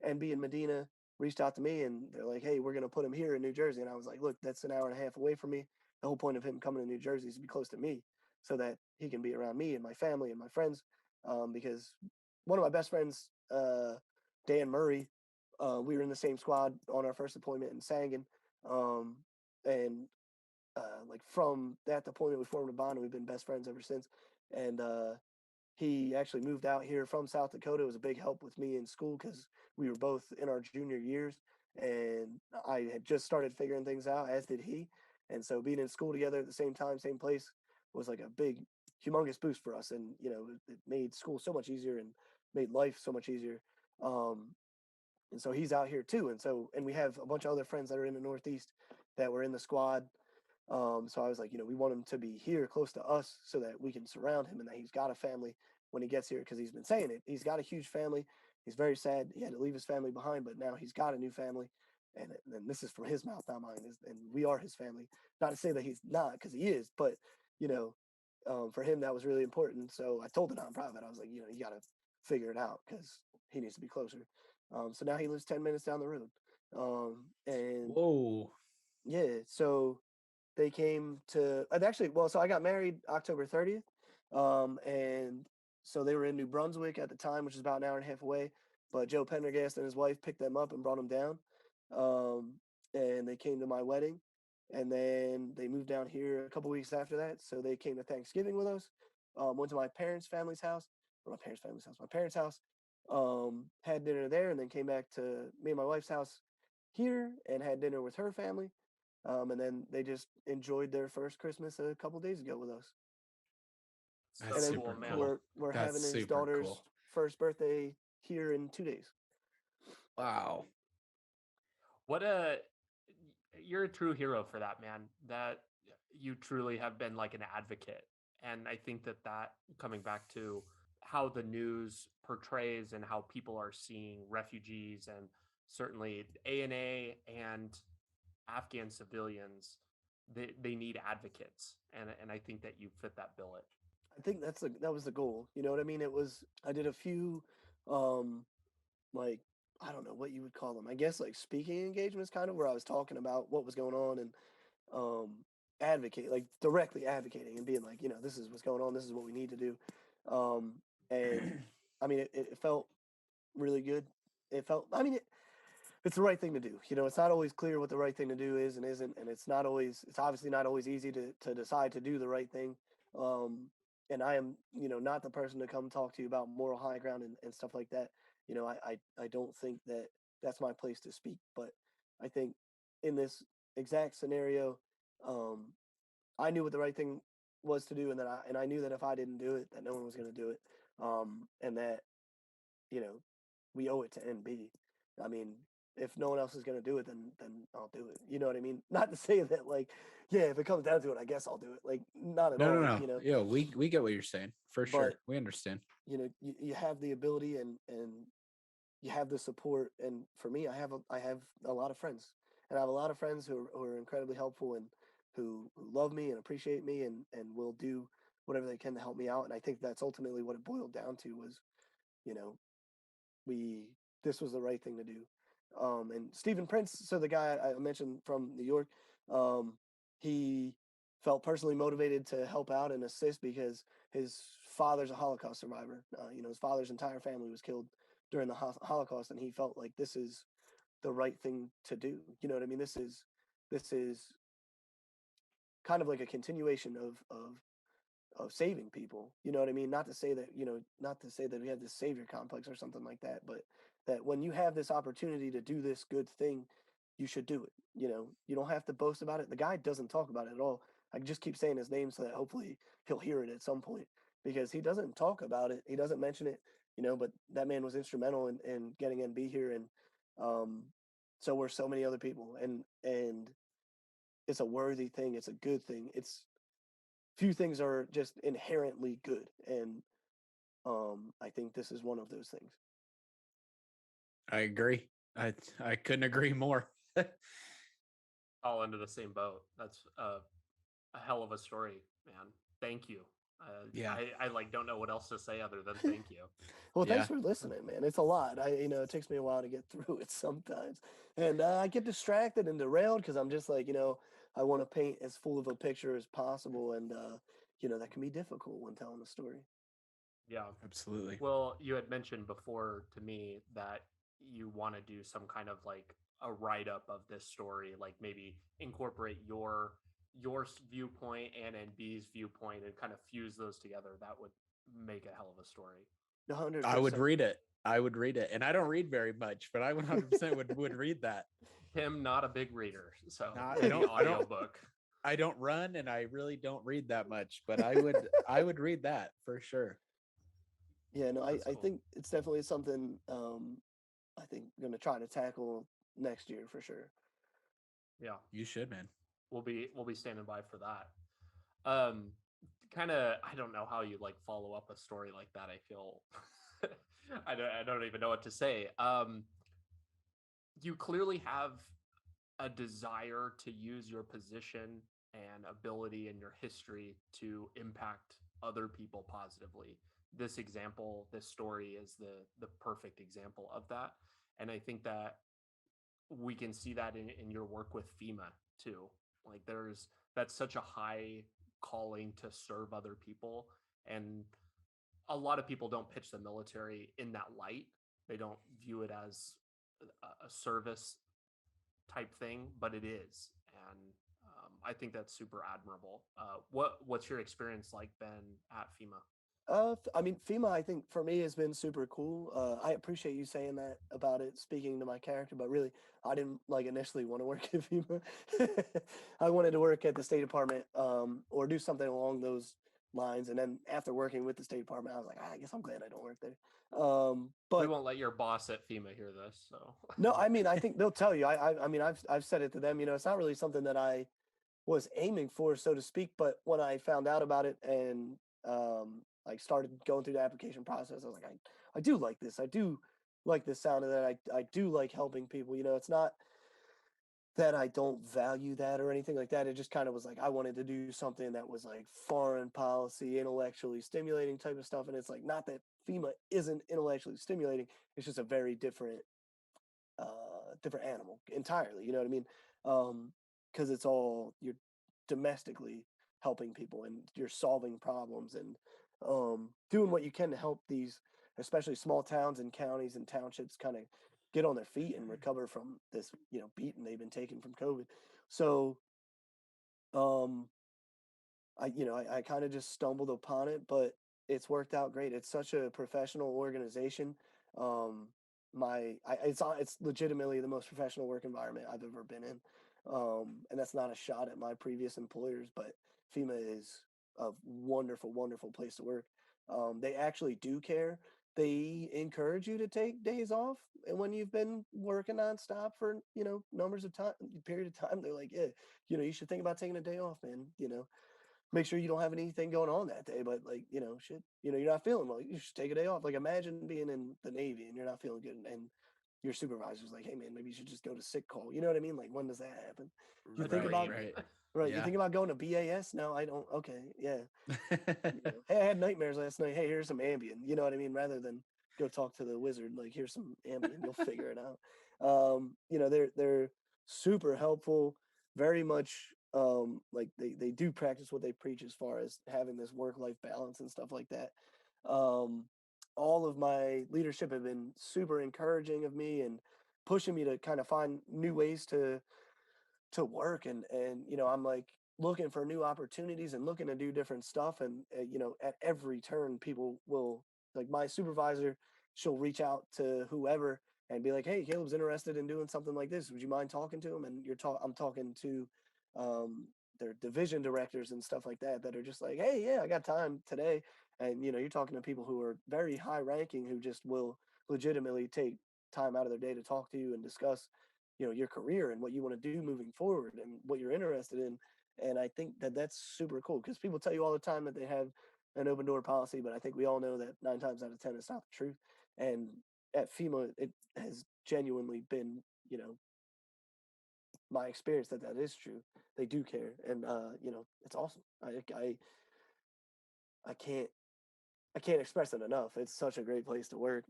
Speaker 2: NB in Medina reached out to me, and they're like, hey, we're going to put him here in New Jersey. And I was like, look, that's an hour and a half away from me. The whole point of him coming to New Jersey is to be close to me, so that he can be around me and my family and my friends. Because one of my best friends, Dan Murray, we were in the same squad on our first deployment in Sangan. And like, from that deployment, we formed a bond, and we've been best friends ever since. And he actually moved out here from South Dakota. It was a big help with me in school, because we were both in our junior years, and I had just started figuring things out, as did he. And so being in school together at the same time, same place, was like a big, humongous boost for us. And, you know, it made school so much easier and made life so much easier. And so he's out here too. And we have a bunch of other friends that are in the Northeast that were in the squad. So I was like, you know, we want him to be here close to us, so that we can surround him, and that he's got a family when he gets here, because he's been saying it. He's got a huge family. He's very sad he had to leave his family behind, but now he's got a new family. And this is from his mouth, not mine. And we are his family. Not to say that he's not, because he is, but, you know, for him, that was really important. So I told the nonprofit, I was like, you know, you got to figure it out, because he needs to be closer. So now he lives 10 minutes down the road. And
Speaker 3: Whoa.
Speaker 2: yeah, so they came to, and actually, well, so I got married October 30th. And so they were in New Brunswick at the time, which is about an hour and a half away. But Joe Pendergast and his wife picked them up and brought them down. Um, and they came to my wedding. And then they moved down here a couple weeks after that. So they came to Thanksgiving with us. Went to my parents' family's house, or my parents' house. Had dinner there, and then came back to me and my wife's house here and had dinner with her family. And then they just enjoyed their first Christmas a couple days ago with us.
Speaker 3: That's
Speaker 2: And then
Speaker 1: Cool,
Speaker 3: super
Speaker 1: man.
Speaker 3: cool.
Speaker 2: we're
Speaker 3: That's
Speaker 2: having his
Speaker 3: super
Speaker 2: daughter's
Speaker 3: cool.
Speaker 2: first birthday here in 2 days.
Speaker 3: Wow.
Speaker 1: What you're a true hero for that, man. That you truly have been like an advocate. And I think that coming back to how the news portrays and how people are seeing refugees, and certainly ANA and Afghan civilians, they need advocates. And I think that you fit that billet.
Speaker 2: I think that was the goal. You know what I mean? I did a few, um, like, I don't know what you would call them. I guess like speaking engagements, kind of, where I was talking about what was going on, and um, like directly advocating and being like, you know, this is what's going on. This is what we need to do. Um, and I mean, it felt really good. I mean, it's the right thing to do. You know, it's not always clear what the right thing to do is and isn't. And it's obviously not always easy to decide to do the right thing. and I am, not the person to come talk to you about moral high ground and stuff like that. I don't think that that's my place to speak, but I think in this exact scenario, um, I knew what the right thing was to do, and I knew that if I didn't do it, that no one was going to do it, and that you know we owe it to NB. I mean, if no one else is going to do it, then I'll do it. You know what I mean? Not to say that like, yeah, if it comes down to it, I guess I'll do it. Like, not at
Speaker 3: No, no,
Speaker 2: all.
Speaker 3: no. Yeah, we get what you're saying for
Speaker 2: But
Speaker 3: sure. We understand.
Speaker 2: you have the ability and you have the support. And for me, I have a lot of friends, and I have a lot of friends who are incredibly helpful and who love me and appreciate me and will do whatever they can to help me out. And I think that's ultimately what it boiled down to was, you know, we this was the right thing to do. And Stephen Prince, so the guy I mentioned from New York, um, he felt personally motivated to help out and assist because his father's a Holocaust survivor. His father's entire family was killed during the Holocaust, and he felt like this is the right thing to do. You know what I mean? This is kind of like a continuation of saving people. You know what I mean? Not to say that, not to say that we have this savior complex or something like that, but that when you have this opportunity to do this good thing, you should do it. You don't have to boast about it. The guy doesn't talk about it at all. I just keep saying his name so that hopefully he'll hear it at some point because he doesn't talk about it. He doesn't mention it, but that man was instrumental in getting NB here. And um, so were so many other people. And it's a worthy thing. It's a good thing. It's few things are just inherently good, and I think this is one of those things.
Speaker 3: I agree. I couldn't agree more.
Speaker 1: All under the same boat. That's a hell of a story, man. Thank you.
Speaker 3: Yeah.
Speaker 1: I like don't know what else to say other than thank you.
Speaker 2: Well,
Speaker 3: Yeah.
Speaker 2: thanks for listening, man. It's a lot. It takes me a while to get through it sometimes, and I get distracted and derailed because I'm just like, I want to paint as full of a picture as possible, and that can be difficult when telling a story.
Speaker 1: Yeah,
Speaker 3: Absolutely.
Speaker 1: well, you had mentioned before to me that you want to do some kind of like a write up of this story, like maybe incorporate your viewpoint and NB's viewpoint and kind of fuse those together. That would make a hell of a story.
Speaker 2: 100%.
Speaker 3: I would read it. And I don't read very much, but I 100% would read that.
Speaker 1: Tim, not a big reader, so
Speaker 3: I don't
Speaker 1: audiobook.
Speaker 3: I don't run, and I really don't read that much, but I would read that for sure.
Speaker 2: Yeah, no, I
Speaker 1: Cool.
Speaker 2: think it's definitely something I think I'm gonna try to tackle next year for sure.
Speaker 1: Yeah,
Speaker 3: You should, man.
Speaker 1: we'll be standing by for that. Kind of, I don't know how you like follow up a story like that. I feel I don't even know what to say. You clearly have a desire to use your position and ability and your history to impact other people positively. This story is the perfect example of that. And I think that we can see that in your work with FEMA too. Like that's such a high calling to serve other people. And a lot of people don't pitch the military in that light. They don't view it as a service type thing, but it is. And I think that's super admirable. What's your experience like been at FEMA?
Speaker 2: I mean, FEMA, I think for me has been super cool. I appreciate you saying that about it, speaking to my character, but really, I didn't like initially want to work at FEMA. I wanted to work at the State Department, or do something along those lines. And then after working with the State Department, I was like, I guess I'm glad I don't work there.
Speaker 1: We
Speaker 2: But
Speaker 1: won't let your boss at FEMA hear this. So
Speaker 2: no, I mean, I think they'll tell you. I mean, I've said it to them. It's not really something that I was aiming for, so to speak. But when I found out about it and like started going through the application process, I was like, I do like this. I do like the sound of that. I do like helping people. It's not that I don't value that or anything like that. It just kind of was like I wanted to do something that was like foreign policy, intellectually stimulating type of stuff. And it's like not that FEMA isn't intellectually stimulating. It's just a very different different animal entirely. You know what I mean? Because it's all you're domestically helping people and you're solving problems and doing what you can to help these, especially small towns and counties and townships, kind of get on their feet and recover from this, beating they've been taking from COVID. So, um, I kind of just stumbled upon it, but it's worked out great. It's such a professional organization. Um, it's legitimately the most professional work environment I've ever been in. And that's not a shot at my previous employers, but FEMA is a wonderful, wonderful place to work. They actually do care. They encourage you to take days off, and when you've been working nonstop for numbers of time, period of time, they're like, yeah, you should think about taking a day off, man. Make sure you don't have anything going on that day, but like, shit, you're not feeling well, you should take a day off. Like, imagine being in the Navy and you're not feeling good, and your supervisor's like, hey man, maybe you should just go to sick call. You know what I mean? Like, when does that happen? You think about
Speaker 3: Right.
Speaker 2: right. You
Speaker 3: Yeah.
Speaker 2: think about going to BAS? No, I don't. Okay. Yeah. Hey, I had nightmares last night. Hey, here's some Ambien. You know what I mean? Rather than go talk to the wizard, like, here's some Ambien, you'll figure it out. They're super helpful, very much like they do practice what they preach as far as having this work-life balance and stuff like that. Um, all of my leadership have been super encouraging of me and pushing me to kind of find new ways to work, and I'm like looking for new opportunities and looking to do different stuff, and at every turn people will, like, my supervisor, she'll reach out to whoever and be like, hey, Caleb's interested in doing something like this, would you mind talking to him? And I'm talking to their division directors and stuff like that are just like, hey, yeah, I got time today. And you're talking to people who are very high ranking, who just will legitimately take time out of their day to talk to you and discuss your career and what you want to do moving forward and what you're interested in. And I think that that's super cool, because people tell you all the time that they have an open door policy, but I think we all know that 9 times out of 10 it's not the truth. And at FEMA, it has genuinely been, my experience that is true. They do care, and it's awesome. I can't express it enough. It's such a great place to work.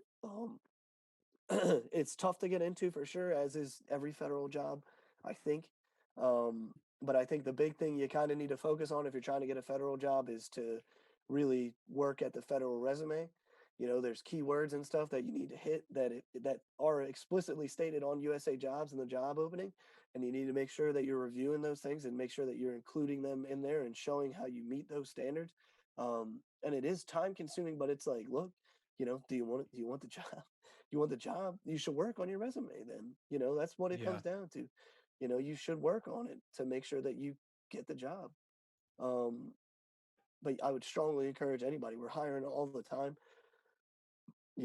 Speaker 2: It's tough to get into for sure, as is every federal job, I think. But I think the big thing you kind of need to focus on if you're trying to get a federal job is to really work at the federal resume. There's keywords and stuff that you need to hit that are explicitly stated on USA Jobs in the job opening, and you need to make sure that you're reviewing those things and make sure that you're including them in there and showing how you meet those standards. And it is time consuming, but it's like, look, do you want it? Do you want the job? You want the job, you should work on your resume then. That's what it
Speaker 3: Yeah.
Speaker 2: comes down to. You should work on it to make sure that you get the job. Um, but I would strongly encourage anybody. We're hiring all the time.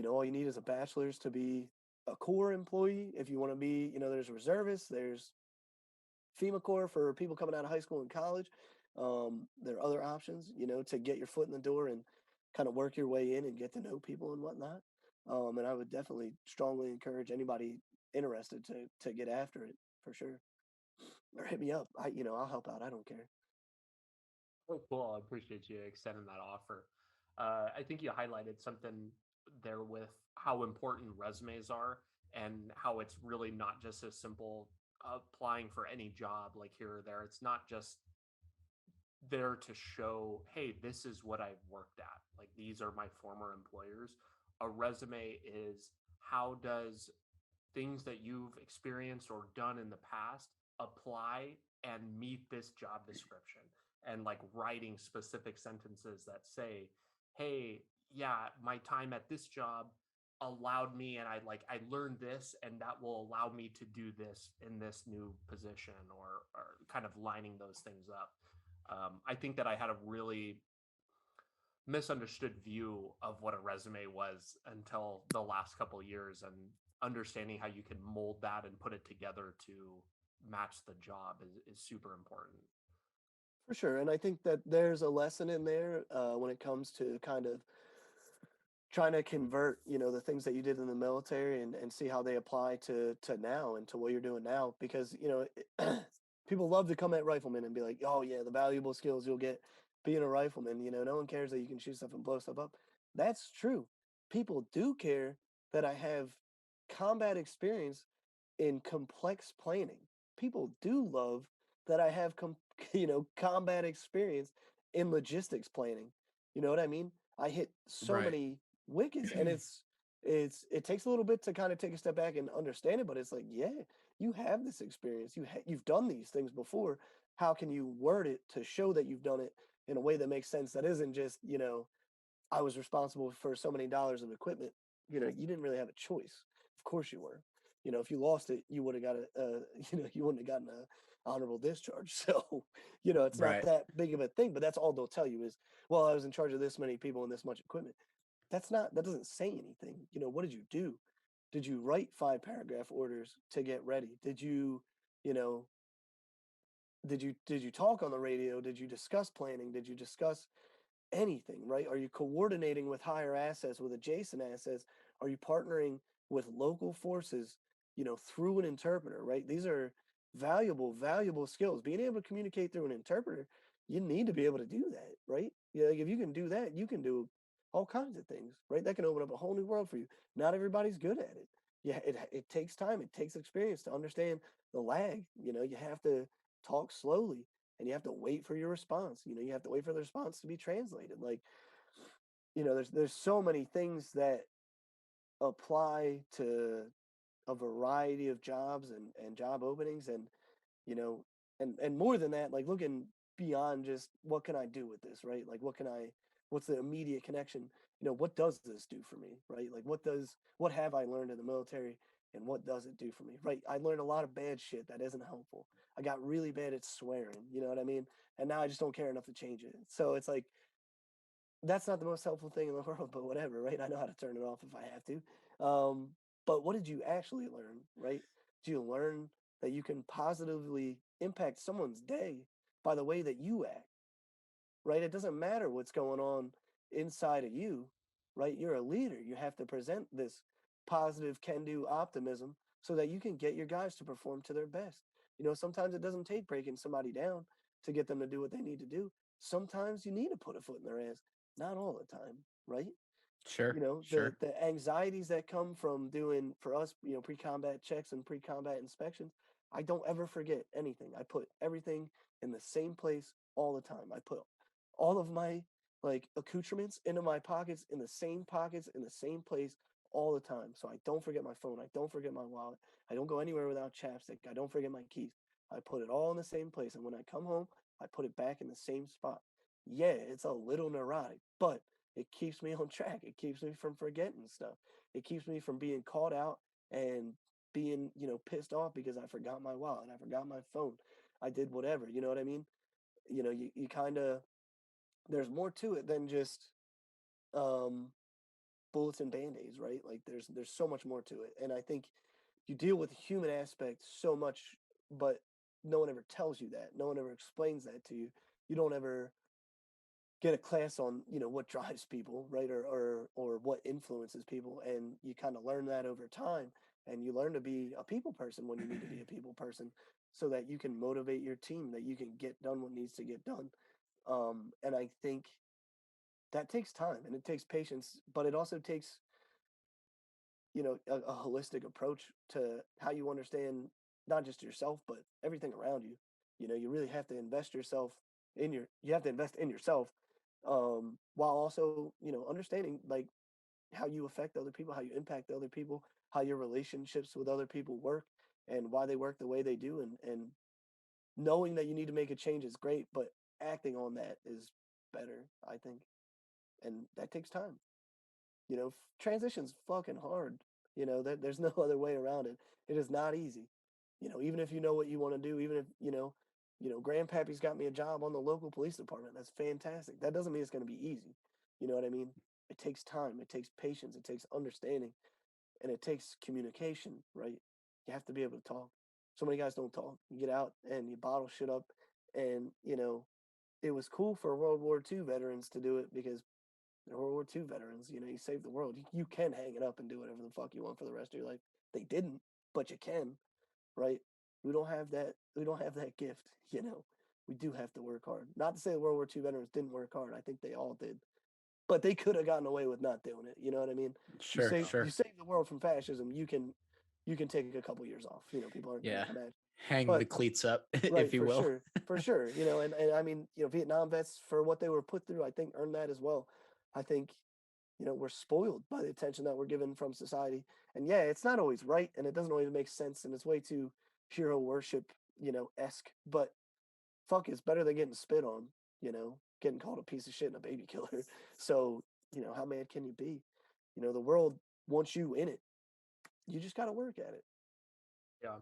Speaker 2: All you need is a bachelor's to be a Corps employee. If you want to be, there's reservists, there's FEMA Corps for people coming out of high school and college. There are other options, to get your foot in the door and kind of work your way in and get to know people and whatnot. And I would definitely strongly encourage anybody interested to get after it for sure. Or hit me up. I'll help out. I don't care.
Speaker 1: Oh, cool. I appreciate you extending that offer. I think you highlighted something there with how important resumes are, and how it's really not just as simple applying for any job like here or there. It's not just there to show, hey, this is what I've worked at. Like, these are my former employers. A resume is, how does things that you've experienced or done in the past apply and meet this job description, and like writing specific sentences that say, hey, yeah, my time at this job allowed me, and I learned this, and that will allow me to do this in this new position, or kind of lining those things up. I think that I had a really misunderstood view of what a resume was until the last couple of years, and understanding how you can mold that and put it together to match the job is super important.
Speaker 2: For sure. And I think that there's a lesson in there when it comes to kind of trying to convert, the things that you did in the military, and see how they apply to now and to what you're doing now. Because, people love to come at riflemen and be like, oh yeah, the valuable skills you'll get being a rifleman. No one cares that you can shoot stuff and blow stuff up. That's true. People do care that I have combat experience in complex planning. People do love that I have combat experience in logistics planning. You know what I mean? I hit so
Speaker 3: Right.
Speaker 2: many wickets, and it takes a little bit to kind of take a step back and understand it, but it's like, yeah, you have this experience. You've done these things before. How can you word it to show that you've done it in a way that makes sense. That isn't just, I was responsible for so many dollars of equipment. You didn't really have a choice. Of course you were. If you lost it, you would have got you wouldn't have gotten a honorable discharge. So, it's not
Speaker 3: Right.
Speaker 2: that big of a thing, but that's all they'll tell you is, well, I was in charge of this many people and this much equipment. That doesn't say anything. What did you do? Did you write 5 paragraph orders to get ready? You know, did you talk on the radio? Did you discuss planning? Did you discuss anything, right? Are you coordinating with higher assets, with adjacent assets? Are you partnering with local forces, through an interpreter, right? These are valuable, valuable skills. Being able to communicate through an interpreter, you need to be able to do that, right? Yeah, like if you can do that, you can do all kinds of things, right? That can open up a whole new world for you. Not everybody's good at it. Yeah, it takes time, it takes experience to understand the lag. You have to talk slowly and you have to wait for your response. You have to wait for the response to be translated. Like, there's so many things that apply to a variety of jobs and job openings, and you know and more than that, like looking beyond just what can I do with this, right? Like what's the immediate connection? What does this do for me, right? Like what have I learned in the military, and what does it do for me, right? I learned a lot of bad shit that isn't helpful. I got really bad at swearing, you know what I mean? And now I just don't care enough to change it. So it's like, that's not the most helpful thing in the world, but whatever, right? I know how to turn it off if I have to. But what did you actually learn, right? Do you learn that you can positively impact someone's day by the way that you act, right? It doesn't matter what's going on inside of you, right? You're a leader. You have to present this positive can do optimism so that you can get your guys to perform to their best. Sometimes it doesn't take breaking somebody down to get them to do what they need to do. Sometimes you need to put a foot in their ass. Not all the time, right?
Speaker 3: Sure.
Speaker 2: The
Speaker 3: Sure.
Speaker 2: the anxieties that come from doing, for us, pre-combat checks and pre-combat inspections. I don't ever forget anything. I put everything in the same place all the time. I put all of my like accoutrements into my pockets, in the same pockets, in the same place all the time. So I don't forget my phone. I don't forget my wallet. I don't go anywhere without chapstick. I don't forget my keys. I put it all in the same place. And when I come home, I put it back in the same spot. Yeah, it's a little neurotic, but it keeps me on track. It keeps me from forgetting stuff. It keeps me from being caught out and being, pissed off because I forgot my wallet, I forgot my phone, I did whatever. You know what I mean? You kind of, there's more to it than just um, bullets and band-aids, right? Like there's so much more to it. And I think you deal with the human aspect so much, but no one ever tells you that. No one ever explains that to you. You don't ever get a class on what drives people, right? Or what influences people, and you kind of learn that over time, and you learn to be a people person when you need to be a people person, so that you can motivate your team, that you can get done what needs to get done. And I think that takes time and it takes patience, but it also takes a holistic approach to how you understand not just yourself but everything around you. You really have to invest yourself you have to invest in yourself, while also understanding like how you affect other people, how you impact other people, how your relationships with other people work, and why they work the way they do. And knowing that you need to make a change is great, but acting on that is better, I think. And that takes time. Transition's fucking hard. There's no other way around it. It is not easy. Even if you know what you want to do, even if grandpappy's got me a job on the local police department, that's fantastic. That doesn't mean it's going to be easy. You know what I mean? It takes time, it takes patience, it takes understanding, and it takes communication, right? You have to be able to talk. So many guys don't talk. You get out and you bottle shit up, and it was cool for World War II veterans to do it because World War II veterans, you saved the world. You can hang it up and do whatever the fuck you want for the rest of your life. They didn't, but you can, right? We don't have that. We don't have that gift. We do have to work hard. Not to say the World War II veterans didn't work hard. I think they all did, but they could have gotten away with not doing it. You know what I mean?
Speaker 3: Sure.
Speaker 2: You
Speaker 3: Sure.
Speaker 2: save the world from fascism. You can take a couple years off. People aren't going
Speaker 3: Yeah.
Speaker 2: to come at you.
Speaker 3: Hang the
Speaker 2: But
Speaker 3: cleats up, if
Speaker 2: right,
Speaker 3: you
Speaker 2: for
Speaker 3: will.
Speaker 2: sure, for sure. And I mean, Vietnam vets, for what they were put through, I think earned that as well. I think we're spoiled by the attention that we're given from society. And yeah, it's not always right and it doesn't always make sense and it's way too hero worship, esque, but fuck, it's better than getting spit on, you know? getting called a piece of shit and a baby killer. So, how mad can you be? The world wants you in it. You just got to work at it.
Speaker 1: Yeah.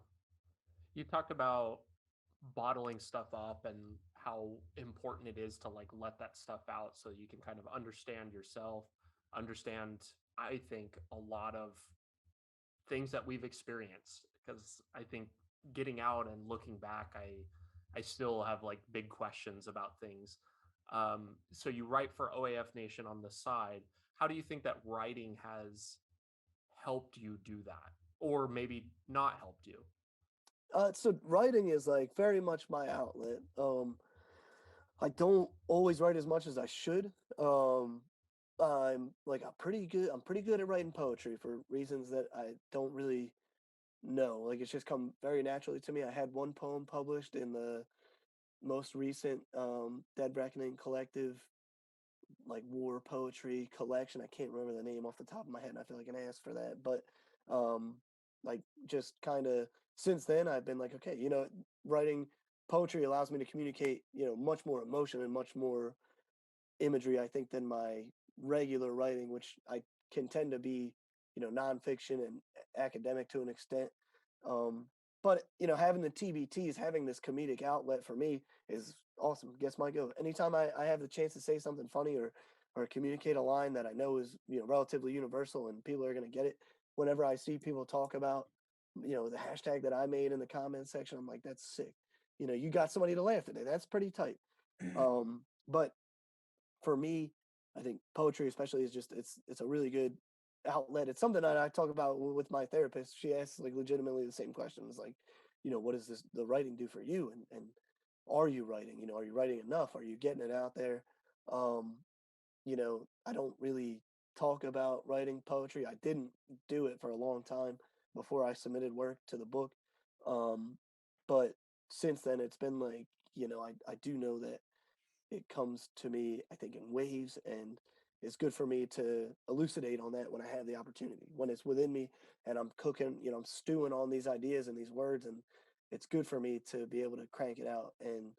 Speaker 1: You talked about bottling stuff up and how important it is to like let that stuff out so you can kind of understand yourself, understand, I think, a lot of things that we've experienced. Because I think getting out and looking back, I still have like big questions about things. So you write for OAF Nation on the side. How do you think that writing has helped you do that, or maybe not helped you?
Speaker 2: So writing is like very much my outlet. I don't always write as much as I should. I'm like I'm pretty good at writing poetry for reasons that I don't really know. Like it's just come very naturally to me. I had one poem published in the most recent Dead Reckoning Collective like war poetry collection. I can't remember the name off the top of my head, and I feel like an ass for that. But um, like just kind of since then, I've been like, okay, writing poetry allows me to communicate, much more emotion and much more imagery, I think, than my regular writing, which I can tend to be, nonfiction and academic to an extent. Um, but having the TBTs, having this comedic outlet for me is awesome. Guess my go. Anytime I have the chance to say something funny or communicate a line that I know is relatively universal and people are going to get it. Whenever I see people talk about the hashtag that I made in the comment section, I'm like, that's sick. You got somebody to laugh today. That's pretty tight. But for me, I think poetry especially is just it's a really good outlet. It's something that I talk about with my therapist. She asks like legitimately the same question. It's like, what does the writing do for you? And are you writing? Are you writing enough? Are you getting it out there? Um, I don't really talk about writing poetry. I didn't do it for a long time before I submitted work to the book. But since then it's been like, I do know that it comes to me, I think, in waves, and it's good for me to elucidate on that when I have the opportunity, when it's within me and I'm cooking, I'm stewing on these ideas and these words, and it's good for me to be able to crank it out and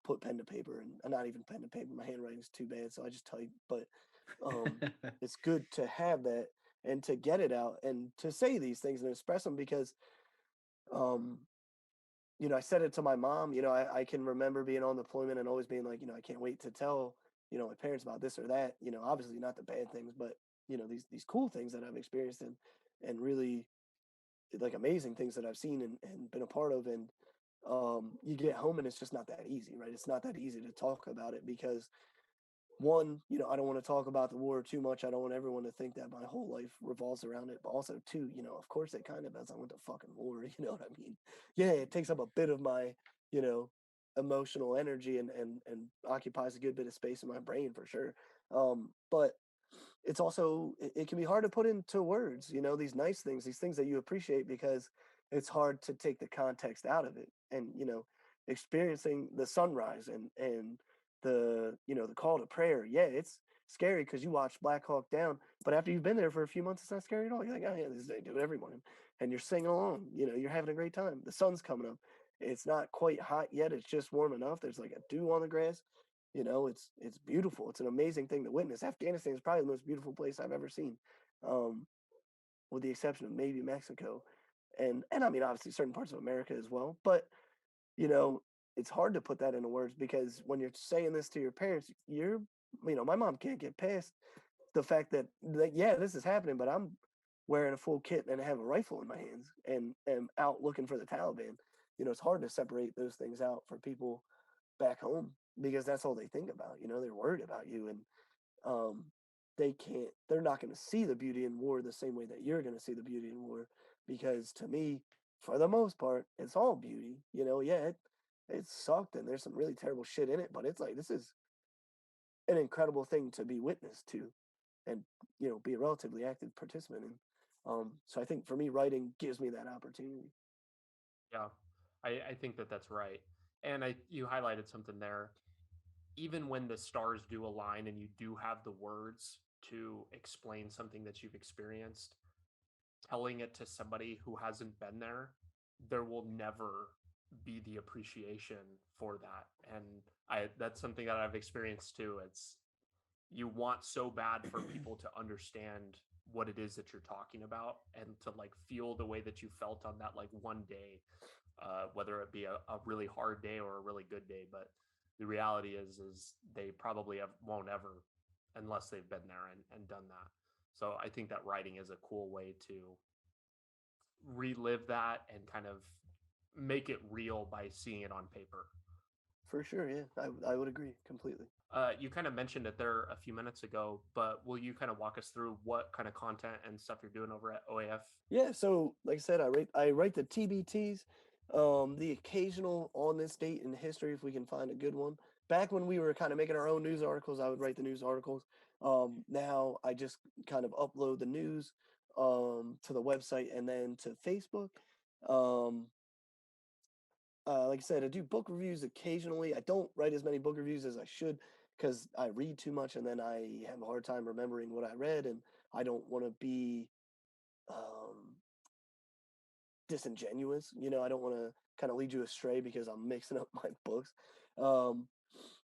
Speaker 2: put pen to paper, and not even pen to paper. My handwriting's too bad, so I just type. But it's good to have that and to get it out and to say these things and express them because um, I said it to my mom. I can remember being on deployment and always being like, I can't wait to tell, my parents about this or that, obviously not the bad things, but, these cool things that I've experienced and really like amazing things that I've seen and been a part of. And you get home and it's just not that easy, right? It's not that easy to talk about it because one, I don't want to talk about the war too much. I don't want everyone to think that my whole life revolves around it. But also, two, of course it kind of does. I went to fucking war. You know what I mean? Yeah, it takes up a bit of my, you know, emotional energy and occupies a good bit of space in my brain for sure. But it's also it can be hard to put into words. These nice things, these things that you appreciate because it's hard to take the context out of it. And experiencing the sunrise and the call to prayer. Yeah, it's scary because you watch Black Hawk Down, but after you've been there for a few months, it's not scary at all. You're like, oh yeah, this is they do it every morning, and you're singing along. You're having a great time. The sun's coming up. It's not quite hot yet. It's just warm enough. There's like a dew on the grass. It's beautiful. It's an amazing thing to witness. Afghanistan is probably the most beautiful place I've ever seen, um, with the exception of maybe Mexico, and I mean obviously certain parts of America as well. But you know, it's hard to put that into words because when you're saying this to your parents, my mom can't get past the fact that, like, yeah, this is happening, but I'm wearing a full kit and I have a rifle in my hands and am out looking for the Taliban. It's hard to separate those things out for people back home because that's all they think about. They're worried about you and um, they're not going to see the beauty in war the same way that you're going to see the beauty in war because to me, for the most part, it's all beauty. Yeah, it sucked and there's some really terrible shit in it, but it's like this is an incredible thing to be witness to and be a relatively active participant in. So I think for me, writing gives me that opportunity.
Speaker 1: Yeah, I think that that's right. And you highlighted something there. Even when the stars do align and you do have the words to explain something that you've experienced, telling it to somebody who hasn't been there, there will never be the appreciation for that. And that's something that I've experienced too. It's, you want so bad for people to understand what it is that you're talking about and to like feel the way that you felt on that like one day, whether it be a really hard day or a really good day. But the reality is they probably won't ever, unless they've been there and done that. So I think that writing is a cool way to relive that and kind of make it real by seeing it on paper.
Speaker 2: For sure, yeah, I would agree completely.
Speaker 1: You kind of mentioned it there a few minutes ago, but will you kind of walk us through what kind of content and stuff you're doing over at OAF?
Speaker 2: Yeah, so like I said, I write the TBTs, the occasional on this date in history if we can find a good one. Back when we were kind of making our own news articles, I would write the news articles. Now I just kind of upload the news to the website and then to Facebook. Um, like I said, I do book reviews occasionally. I don't write as many book reviews as I should because I read too much and then I have a hard time remembering what I read, and I don't want to be um, disingenuous. I don't want to kind of lead you astray because I'm mixing up my books. Um,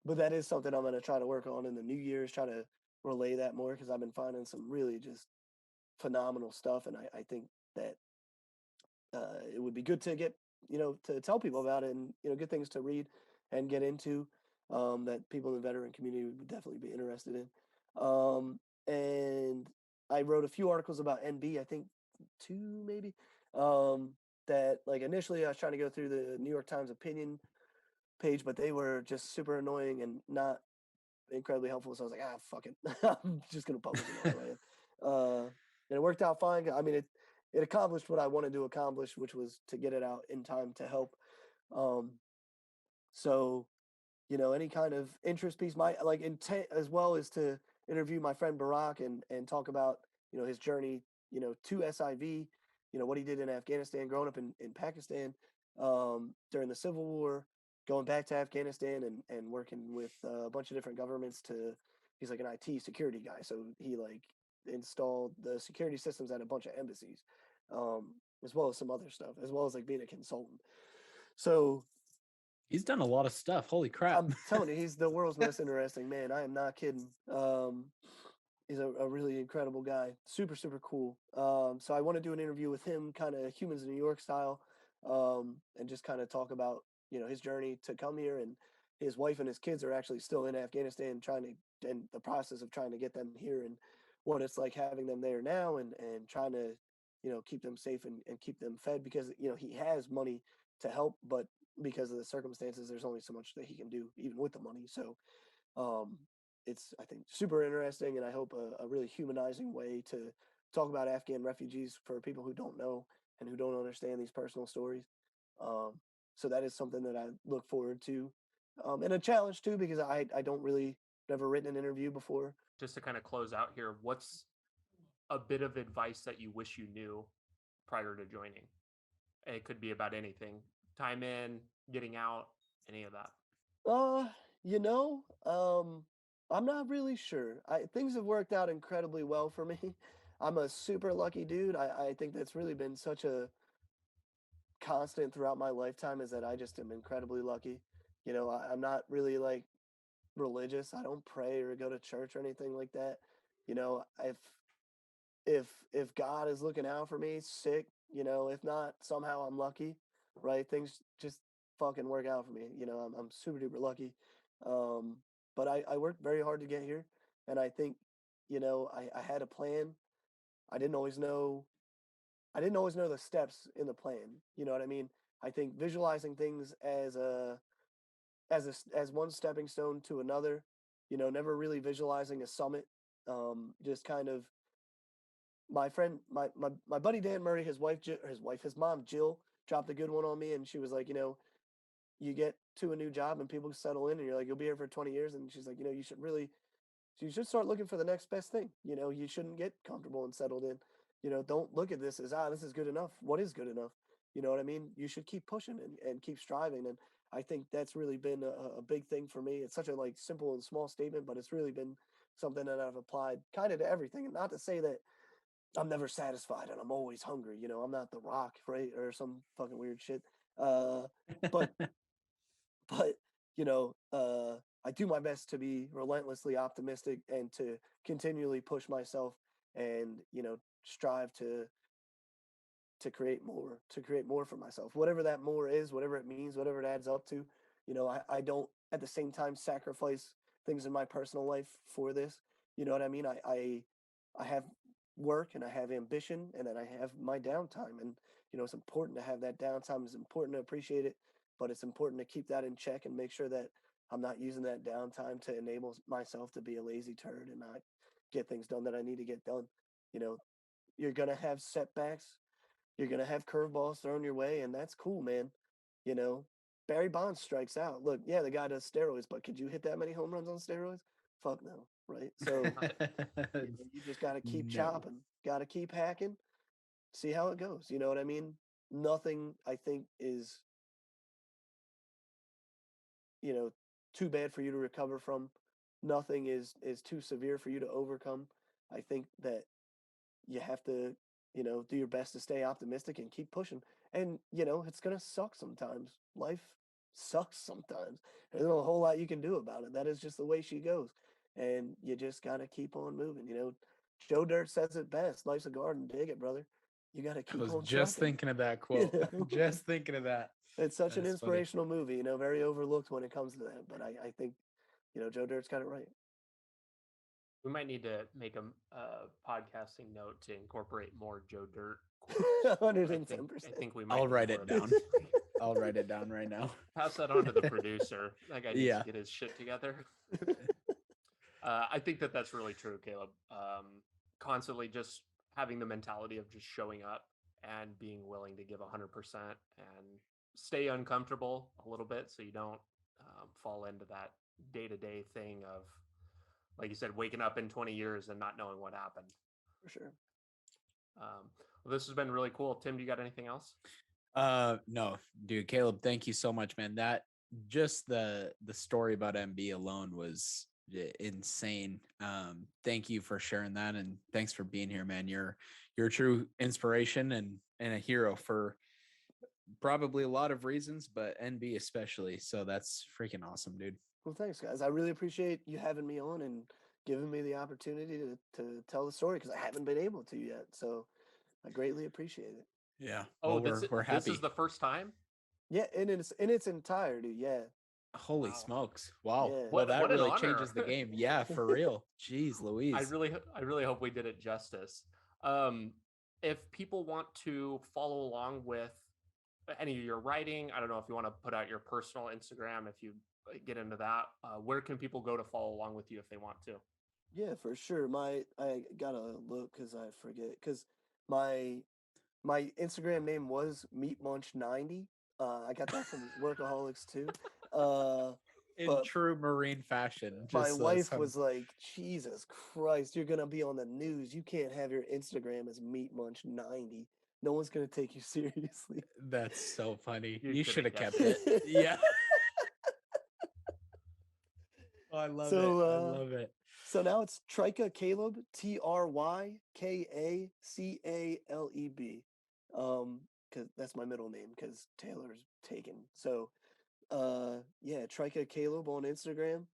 Speaker 2: but that is something I'm going to try to work on in the new year, is try to relay that more, because I've been finding some really just phenomenal stuff. And I think that it would be good to get, to tell people about it, and, good things to read and get into, that people in the veteran community would definitely be interested in. And I wrote a few articles about NB, I think 2 maybe, that like initially I was trying to go through the New York Times opinion page, but they were just super annoying and not incredibly helpful. So I was like, fuck it. I'm just going to publish it anyway. And it worked out fine. I mean, it accomplished what I wanted to accomplish, which was to get it out in time to help. So, any kind of interest piece, my like intent as well is to interview my friend Barack and talk about, his journey, to SIV, what he did in Afghanistan, growing up in Pakistan, during the Civil War, going back to Afghanistan and working with a bunch of different governments he's like an IT security guy. So he like installed the security systems at a bunch of embassies, as well as some other stuff, as well as like being a consultant. So
Speaker 3: he's done a lot of stuff. Holy crap.
Speaker 2: I'm telling you, he's the world's most interesting man. I am not kidding. He's a really incredible guy. Super, super cool. So I want to do an interview with him, kind of Humans in New York style, and just kind of talk about, his journey to come here. And his wife and his kids are actually still in Afghanistan, and the process of trying to get them here, and what it's like having them there now, and trying to, keep them safe and keep them fed, because, he has money to help, but because of the circumstances, there's only so much that he can do, even with the money. So it's, I think, super interesting, and I hope a really humanizing way to talk about Afghan refugees for people who don't know and who don't understand these personal stories. So that is something that I look forward to, and a challenge too, because I don't really, never written an interview before.
Speaker 1: Just to kind of close out here, what's a bit of advice that you wish you knew prior to joining? It could be about anything, time in, getting out, any of that.
Speaker 2: You know, I'm not really sure. Things have worked out incredibly well for me. I'm a super lucky dude. I think that's really been such a constant throughout my lifetime, is that I just am incredibly lucky. I'm not really like religious. I don't pray or go to church or anything like that. If God is looking out for me, sick, if not, somehow I'm lucky, right? Things just fucking work out for me. I'm super duper lucky. But I worked very hard to get here, and I think, I had a plan. I didn't always know the steps in the plan. You know what I mean? I think visualizing things as one stepping stone to another, never really visualizing a summit. Just kind of, my friend, my buddy Dan Murray, his mom Jill dropped a good one on me, and she was like, you get to a new job and people settle in, and you're like, you'll be here for 20 years, and she's like, you should start looking for the next best thing. You shouldn't get comfortable and settled in. Don't look at this as, this is good enough. What is good enough? You know what I mean? You should keep pushing and keep striving. And I think that's really been a big thing for me. It's such a like simple and small statement, but it's really been something that I've applied kind of to everything. And not to say that I'm never satisfied and I'm always hungry. I'm not The Rock, right? Or some fucking weird shit. But but I do my best to be relentlessly optimistic and to continually push myself and strive to create more for myself, whatever that more is, whatever it means, whatever it adds up to. I don't at the same time sacrifice things in my personal life for this. You know what I mean? I have work and I have ambition and then I have my downtime, and it's important to have that downtime. It's important to appreciate it, but it's important to keep that in check and make sure that I'm not using that downtime to enable myself to be a lazy turd and not get things done that I need to get done. You know, you're gonna have setbacks, you're gonna have curveballs thrown your way, and that's cool, man. You know, Barry Bonds strikes out. Look, yeah, the guy does steroids, but could you hit that many home runs on steroids? Fuck no, right? So you just gotta keep
Speaker 3: No.
Speaker 2: chopping, gotta keep hacking, see how it goes. You know what I mean? Nothing I think is too bad for you to recover from. Nothing is too severe for you to overcome. I think that you have to, do your best to stay optimistic and keep pushing. And, it's going to suck sometimes. Life sucks sometimes. There's not a whole lot you can do about it. That is just the way she goes. And you just got to keep on moving. Joe Dirt says it best. Life's a garden. Dig it, brother. You got to keep
Speaker 3: I was
Speaker 2: on
Speaker 3: just
Speaker 2: trucking.
Speaker 3: thinking of that quote. Just thinking of that.
Speaker 2: It's such an
Speaker 3: That's funny.
Speaker 2: inspirational movie, very overlooked when it comes to that. But I think, Joe Dirt's got it right.
Speaker 1: We might need to make a podcasting note to incorporate more Joe Dirt.
Speaker 2: 110%.
Speaker 1: I think we might.
Speaker 3: I'll
Speaker 1: need
Speaker 3: write
Speaker 1: more
Speaker 3: it
Speaker 1: of that.
Speaker 3: down. I'll write it down right now.
Speaker 1: Pass that on to the producer. That guy needs
Speaker 3: Yeah.
Speaker 1: to get his shit together. I think that's really true, Caleb. Constantly just having the mentality of just showing up and being willing to give 100% and stay uncomfortable a little bit so you don't fall into that day-to-day thing of, like you said, waking up in 20 years and not knowing what happened.
Speaker 2: For sure.
Speaker 1: Well, this has been really cool. Tim, do you got anything else?
Speaker 3: No, dude, Caleb, thank you so much, man. That just the story about MB alone was insane. Thank you for sharing that, and thanks for being here, man. You're a true inspiration and a hero for probably a lot of reasons, but NB especially. So that's freaking awesome, dude.
Speaker 2: Well, thanks, guys. I really appreciate you having me on and giving me the opportunity to tell the story, because I haven't been able to yet. So I greatly appreciate it.
Speaker 3: Yeah.
Speaker 1: Oh,
Speaker 3: well, we're happy.
Speaker 1: This is the first time?
Speaker 2: Yeah, in its entirety. Yeah.
Speaker 3: Holy
Speaker 1: Wow.
Speaker 3: smokes. Wow.
Speaker 2: Yeah.
Speaker 3: Well, that
Speaker 1: What an
Speaker 3: really
Speaker 1: honor.
Speaker 3: changes the game. Yeah, for real. Jeez Louise.
Speaker 1: I really hope we did it justice. If people want to follow along with any of your writing, I don't know if you want to put out your personal Instagram, if you get into that, where can people go to follow along with you if they want to?
Speaker 2: Yeah, for sure. I gotta look because I forget, because my Instagram name was MeatMunch90. I got that from Workaholics too.
Speaker 3: In
Speaker 2: but
Speaker 3: true Marine fashion.
Speaker 2: my wife was like, Jesus Christ, you're gonna be on the news. You can't have your Instagram as MeatMunch90. No one's gonna take you seriously.
Speaker 3: That's so funny.
Speaker 1: You
Speaker 3: You
Speaker 1: shoulda
Speaker 3: should have
Speaker 1: kept
Speaker 3: kept it. Yeah. Oh, I love it. I love it.
Speaker 2: So now it's Tryka Caleb, TryKacaleb. Because that's my middle name, because Taylor's taken. So yeah, Tryka Caleb on Instagram.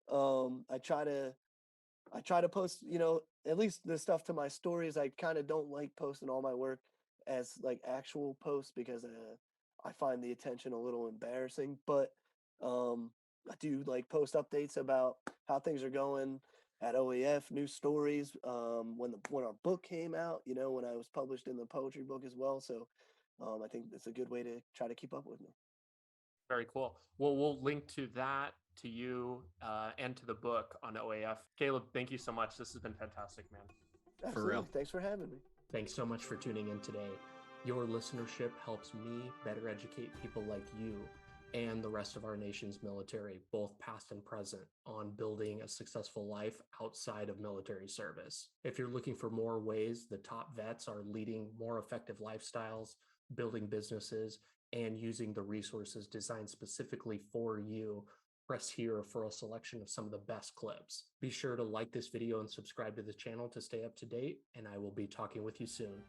Speaker 2: I try to post, at least the stuff to my stories. I kind of don't like posting all my work as like actual posts, because I find the attention a little embarrassing. But I do like post updates about how things are going at OAF, news stories, when our book came out, when I was published in the poetry book as well. So I think it's a good way to try to keep up with me.
Speaker 1: Very cool. Well, we'll link to that, to you, and to the book on OAF. Caleb, thank you so much. This has been fantastic, man.
Speaker 2: Absolutely.
Speaker 3: For real.
Speaker 2: Thanks for having me.
Speaker 1: Thanks so much for tuning in today. Your listenership helps me better educate people like you and the rest of our nation's military, both past and present, on building a successful life outside of military service. If you're looking for more ways the top vets are leading more effective lifestyles, building businesses, and using the resources designed specifically for you, press here for a selection of some of the best clips. Be sure to like this video and subscribe to the channel to stay up to date, and I will be talking with you soon.